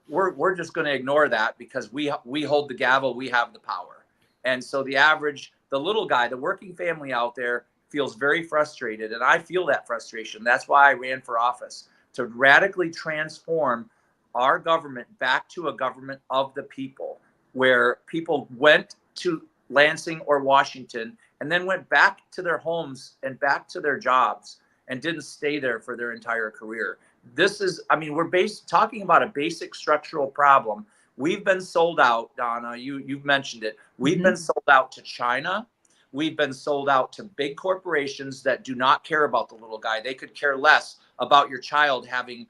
we're just going to ignore that because we hold the gavel, we have the power. And so the average the little guy, the working family out there feels very frustrated. And I feel that frustration. That's why I ran for office, to radically transform our government back to a government of the people, where people went to Lansing or Washington and then went back to their homes and back to their jobs and didn't stay there for their entire career. This is, I mean, we're talking about a basic structural problem. We've been sold out, Donna, you've mentioned it. We've been sold out to China. We've been sold out to big corporations that do not care about the little guy. They could care less about your child having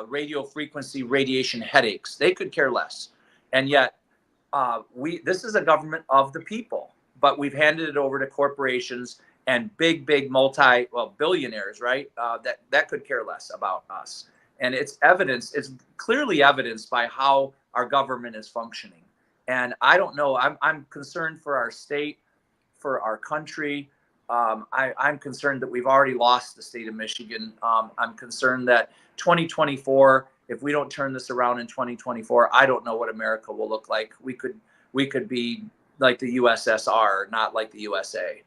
radio frequency radiation headaches. They could care less. And yet, this is a government of the people, but we've handed it over to corporations and big billionaires, right? That could care less about us. And it's clearly evidenced by how our government is functioning. And I don't know, I'm concerned for our state, for our country. I'm concerned that we've already lost the state of Michigan. I'm concerned that 2024, if we don't turn this around in 2024, I don't know what America will look like. We could be like the USSR, not like the USA.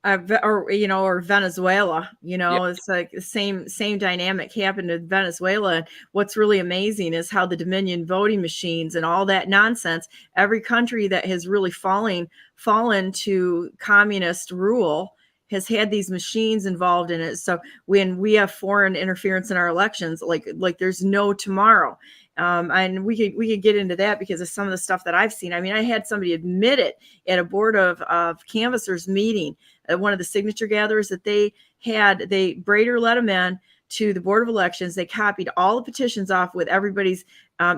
Or Venezuela, Yeah. It's like the same dynamic happened in Venezuela. And what's really amazing is how the Dominion voting machines and all that nonsense, every country that has really fallen to communist rule has had these machines involved in it. So when we have foreign interference in our elections, like there's no tomorrow. And we could get into that because of some of the stuff that I've seen. I mean, I had somebody admit it at a board of canvassers meeting at one of the signature gatherers that Brader let them in to the Board of Elections. They copied all the petitions off with everybody's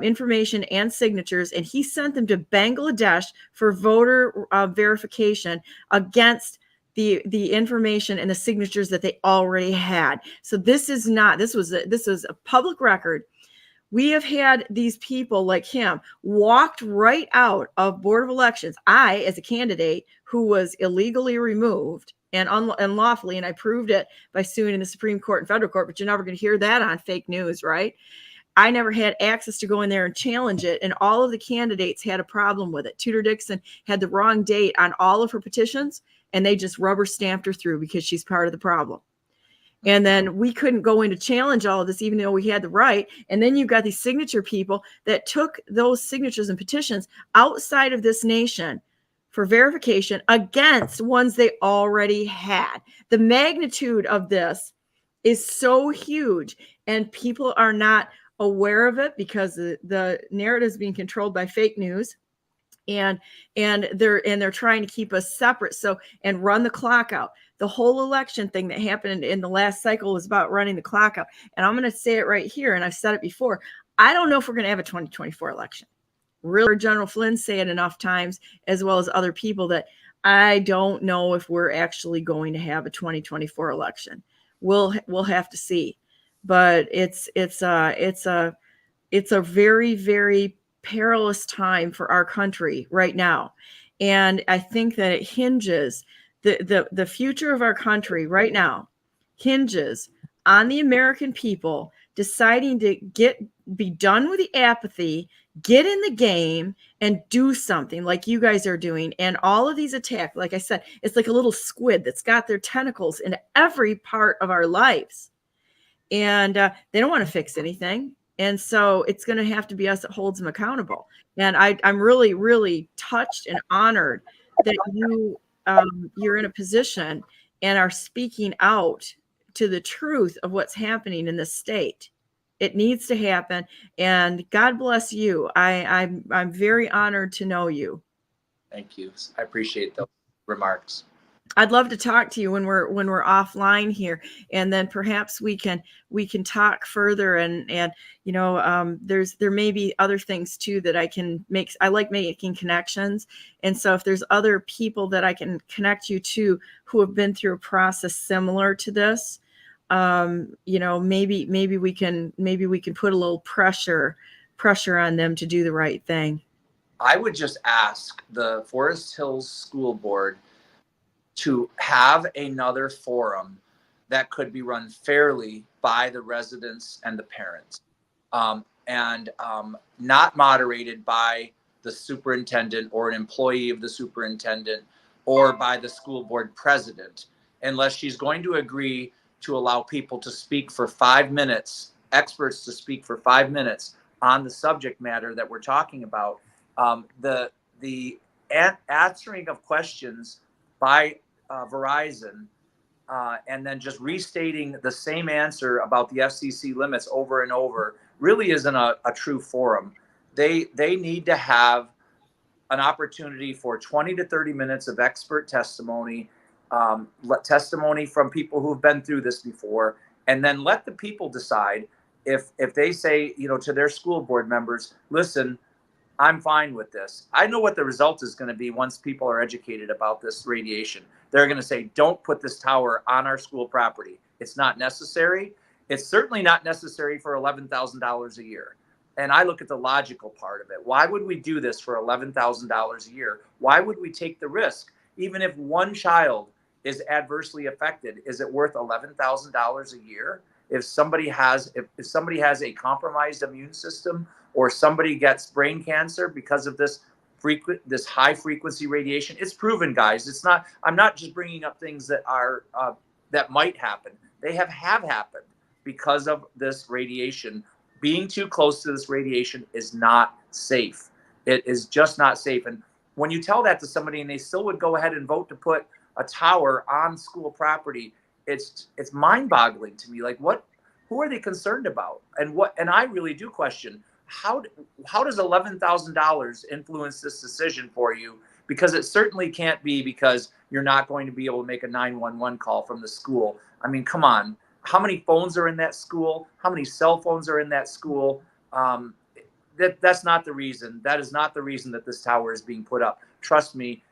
information and signatures, and he sent them to Bangladesh for voter verification against the information and the signatures that they already had. So this was a public record. We have had these people like him walked right out of Board of Elections. I, as a candidate who was illegally removed and unlawfully, and I proved it by suing in the Supreme Court and federal court, but you're never going to hear that on fake news, right? I never had access to go in there and challenge it, and all of the candidates had a problem with it. Tudor Dixon had the wrong date on all of her petitions, and they just rubber stamped her through because she's part of the problem. And then we couldn't go in to challenge all of this, even though we had the right. And then you've got these signature people that took those signatures and petitions outside of this nation for verification against ones they already had. The magnitude of this is so huge, and people are not aware of it because the narrative is being controlled by fake news. And they're trying to keep us separate. So, and run the clock out. The whole election thing that happened in the last cycle was about running the clock out. And I'm going to say it right here, and I've said it before. I don't know if we're going to have a 2024 election. Really, General Flynn say it enough times, as well as other people, that I don't know if we're actually going to have a 2024 election. We'll have to see. But it's a very, very perilous time for our country right now. And I think that it hinges, the future of our country right now hinges on the American people deciding to be done with the apathy, get in the game, and do something like you guys are doing. And all of these attacks, like I said, it's like a little squid that's got their tentacles into every part of our lives. And they don't want to fix anything. And so it's going to have to be us that holds them accountable. And I'm really, really touched and honored that you're in a position and are speaking out to the truth of what's happening in this state. It needs to happen. And God bless you. I'm very honored to know you. Thank you. I appreciate those remarks. I'd love to talk to you when we're offline here, and then perhaps we can talk further. And there may be other things too that I can make. I like making connections, and so if there's other people that I can connect you to who have been through a process similar to this, maybe we can put a little pressure on them to do the right thing. I would just ask the Forest Hills School Board to have another forum that could be run fairly by the residents and the parents, and not moderated by the superintendent or an employee of the superintendent, or by the school board president, unless she's going to agree to allow people to speak for 5 minutes, experts to speak for 5 minutes on the subject matter that we're talking about. The answering of questions by Verizon and then just restating the same answer about the FCC limits over and over really isn't a true forum. They need to have an opportunity for 20 to 30 minutes of expert testimony, testimony from people who've been through this before, and then let the people decide if they say, to their school board members, listen, I'm fine with this. I know what the result is going to be once people are educated about this radiation. They're going to say, don't put this tower on our school property. It's not necessary. It's certainly not necessary for $11,000 a year. And I look at the logical part of it. Why would we do this for $11,000 a year? Why would we take the risk? Even if one child is adversely affected, is it worth $11,000 a year? If somebody has a compromised immune system, or somebody gets brain cancer because of this high frequency radiation, it's proven, guys. It's not. I'm not just bringing up things that are that might happen. They have happened because of this radiation. Being too close to this radiation is not safe. It is just not safe. And when you tell that to somebody and they still would go ahead and vote to put a tower on school property, it's mind-boggling to me. Like, who are they concerned about? And I really do question, how does $11,000 influence this decision for you? Because it certainly can't be because you're not going to be able to make a 911 call from the school. I mean, come on. How many phones are in that school? How many cell phones are in that school? That's not the reason. That is not the reason that this tower is being put up. Trust me,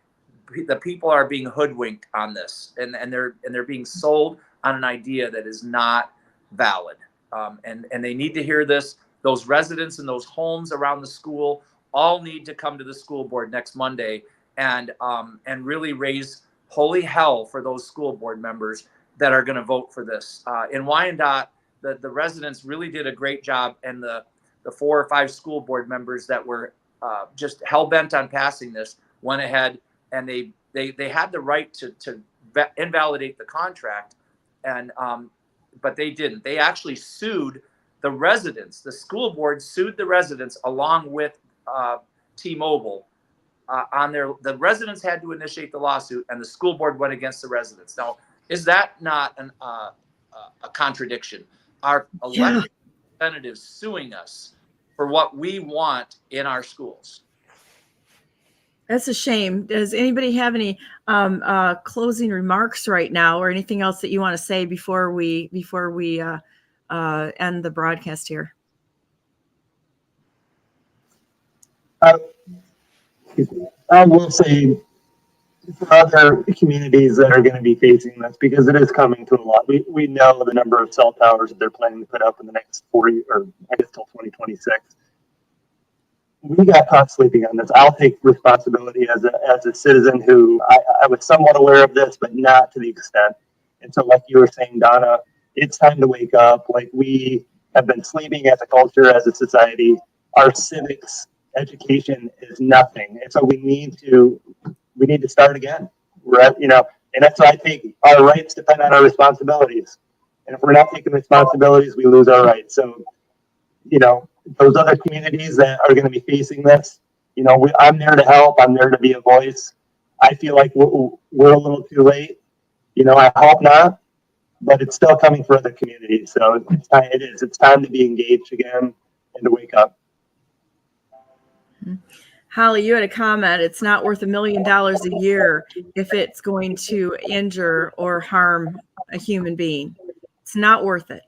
the people are being hoodwinked on this, and they're being sold on an idea that is not valid. And they need to hear this. Those residents in those homes around the school all need to come to the school board next Monday and really raise holy hell for those school board members that are going to vote for this. In Wyandotte, the residents really did a great job, and the 4 or 5 school board members that were just hell bent on passing this went ahead and they had the right to invalidate the contract, and but they didn't. They actually sued the residents. The school board sued the residents along with T-Mobile the residents had to initiate the lawsuit, and the school board went against the residents. Now, is that not a contradiction? Our elected representatives suing us for what we want in our schools. That's a shame. Does anybody have any closing remarks right now, or anything else that you want to say before we end the broadcast here? I will say for other communities that are going to be facing this, because it is coming to a lot. We know the number of cell towers that they're planning to put up in the next 40, or I guess till 2026. We got caught sleeping on this. I'll take responsibility as a citizen who I was somewhat aware of this, but not to the extent. And so, like you were saying, Donna, it's time to wake up. Like, we have been sleeping as a culture, as a society. Our civics education is nothing, and so we need to start again. And that's why I think our rights depend on our responsibilities. And if we're not taking responsibilities, we lose our rights. So, those other communities that are going to be facing this, I'm there to help. I'm there to be a voice. I feel like we're a little too late. I hope not, but it's still coming for other communities. So it's time to be engaged again and to wake up. Holly, you had a comment. It's not worth $1 million a year if it's going to injure or harm a human being. It's not worth it.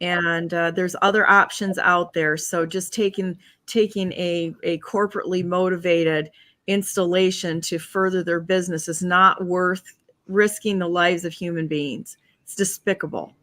And there's other options out there. So just taking a corporately motivated installation to further their business is not worth risking the lives of human beings. It's despicable.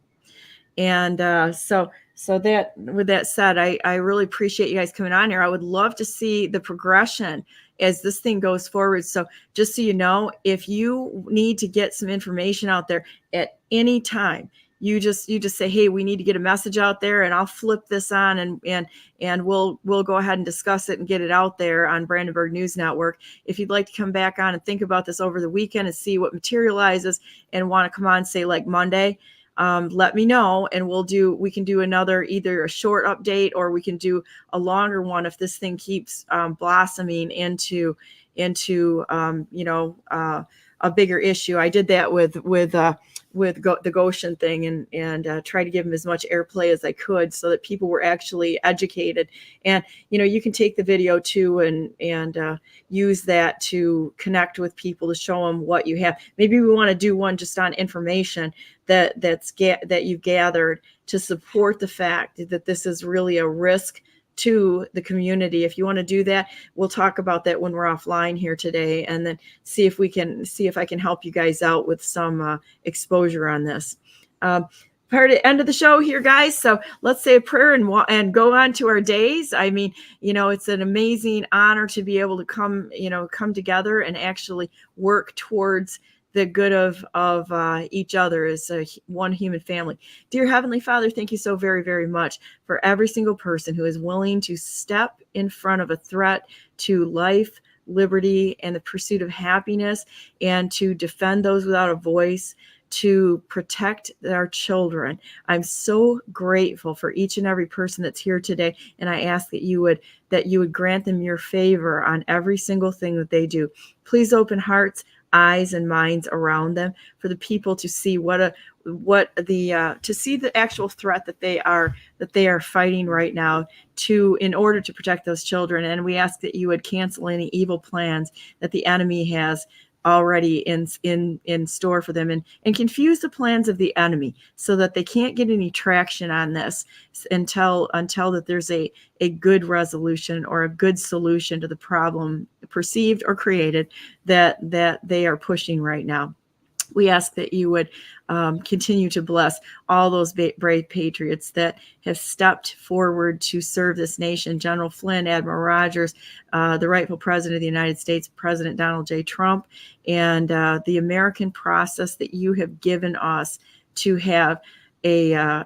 And so that, with that said, I really appreciate you guys coming on here. I would love to see the progression as this thing goes forward. So just so you know, if you need to get some information out there at any time, you just say, hey, we need to get a message out there, and I'll flip this on and we'll go ahead and discuss it and get it out there on Brandenburg News Network. If you'd like to come back on and think about this over the weekend and see what materializes and want to come on, say like Monday, let me know, and we can do another, either a short update, or we can do a longer one if this thing keeps blossoming into a bigger issue. I did that with the Goshen thing, and tried to give them as much airplay as I could so that people were actually educated. And you can take the video too and use that to connect with people, to show them what you have. Maybe we want to do one just on information that you've gathered to support the fact that this is really a risk to the community. If you want to do that, we'll talk about that when we're offline here today, and then see if I can help you guys out with some exposure on this. Part of the end of the show here, guys. So let's say a prayer and go on to our days. I mean, it's an amazing honor to be able to come together and actually work towards the good of each other as one human family. Dear Heavenly Father, thank you so very, very much for every single person who is willing to step in front of a threat to life, liberty, and the pursuit of happiness, and to defend those without a voice, to protect our children. I'm so grateful for each and every person that's here today, and I ask that you would grant them your favor on every single thing that they do. Please open hearts, eyes, and minds around them for the people to see to see the actual threat that they are fighting right now, in order to protect those children. And we ask that you would cancel any evil plans that the enemy has already in store for them, and confuse the plans of the enemy so that they can't get any traction on this until that there's a good resolution or a good solution to the problem, perceived or created, that they are pushing right now. We ask that you would continue to bless all those brave patriots that have stepped forward to serve this nation. General Flynn, Admiral Rogers, the rightful president of the United States, President Donald J. Trump, and the American process that you have given us to have a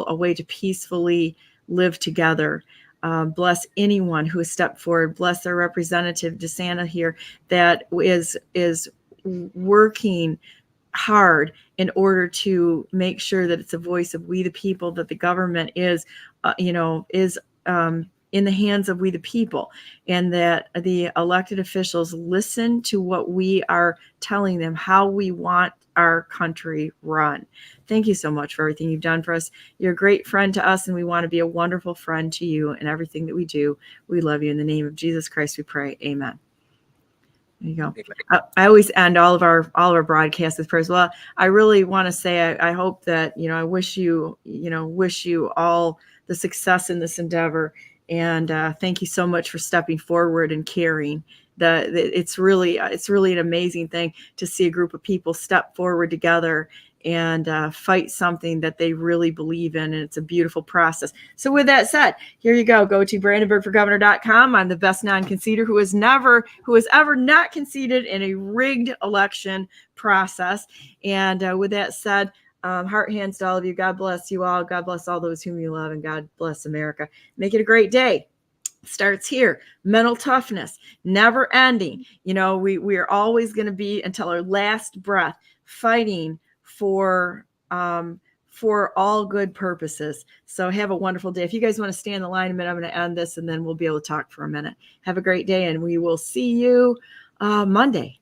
way to peacefully live together. Bless anyone who has stepped forward. Bless our Representative DeSano here that is working hard in order to make sure that it's a voice of we the people, that the government is in the hands of we the people, and that the elected officials listen to what we are telling them, how we want our country run. Thank you so much for everything you've done for us. You're a great friend to us, and we want to be a wonderful friend to you in everything that we do. We love you. In the name of Jesus Christ, we pray. Amen. There you go. I always end all of our broadcasts with prayers. Well, I really want to say I hope that I wish you all the success in this endeavor, and thank you so much for stepping forward and caring. It's really an amazing thing to see a group of people step forward together and fight something that they really believe in, and it's a beautiful process. So with that said, here you go. Go to BrandenburgForGovernor.com. I'm the best non-conceder who has ever not conceded in a rigged election process. And with that said, heart hands to all of you. God bless you all. God bless all those whom you love, and God bless America. Make it a great day. Starts here. Mental toughness, never ending. We are always going to be, until our last breath, fighting for all good purposes. So have a wonderful day. If you guys want to stay on the line a minute, I'm going to end this, and then we'll be able to talk for a minute. Have a great day, and we will see you Monday.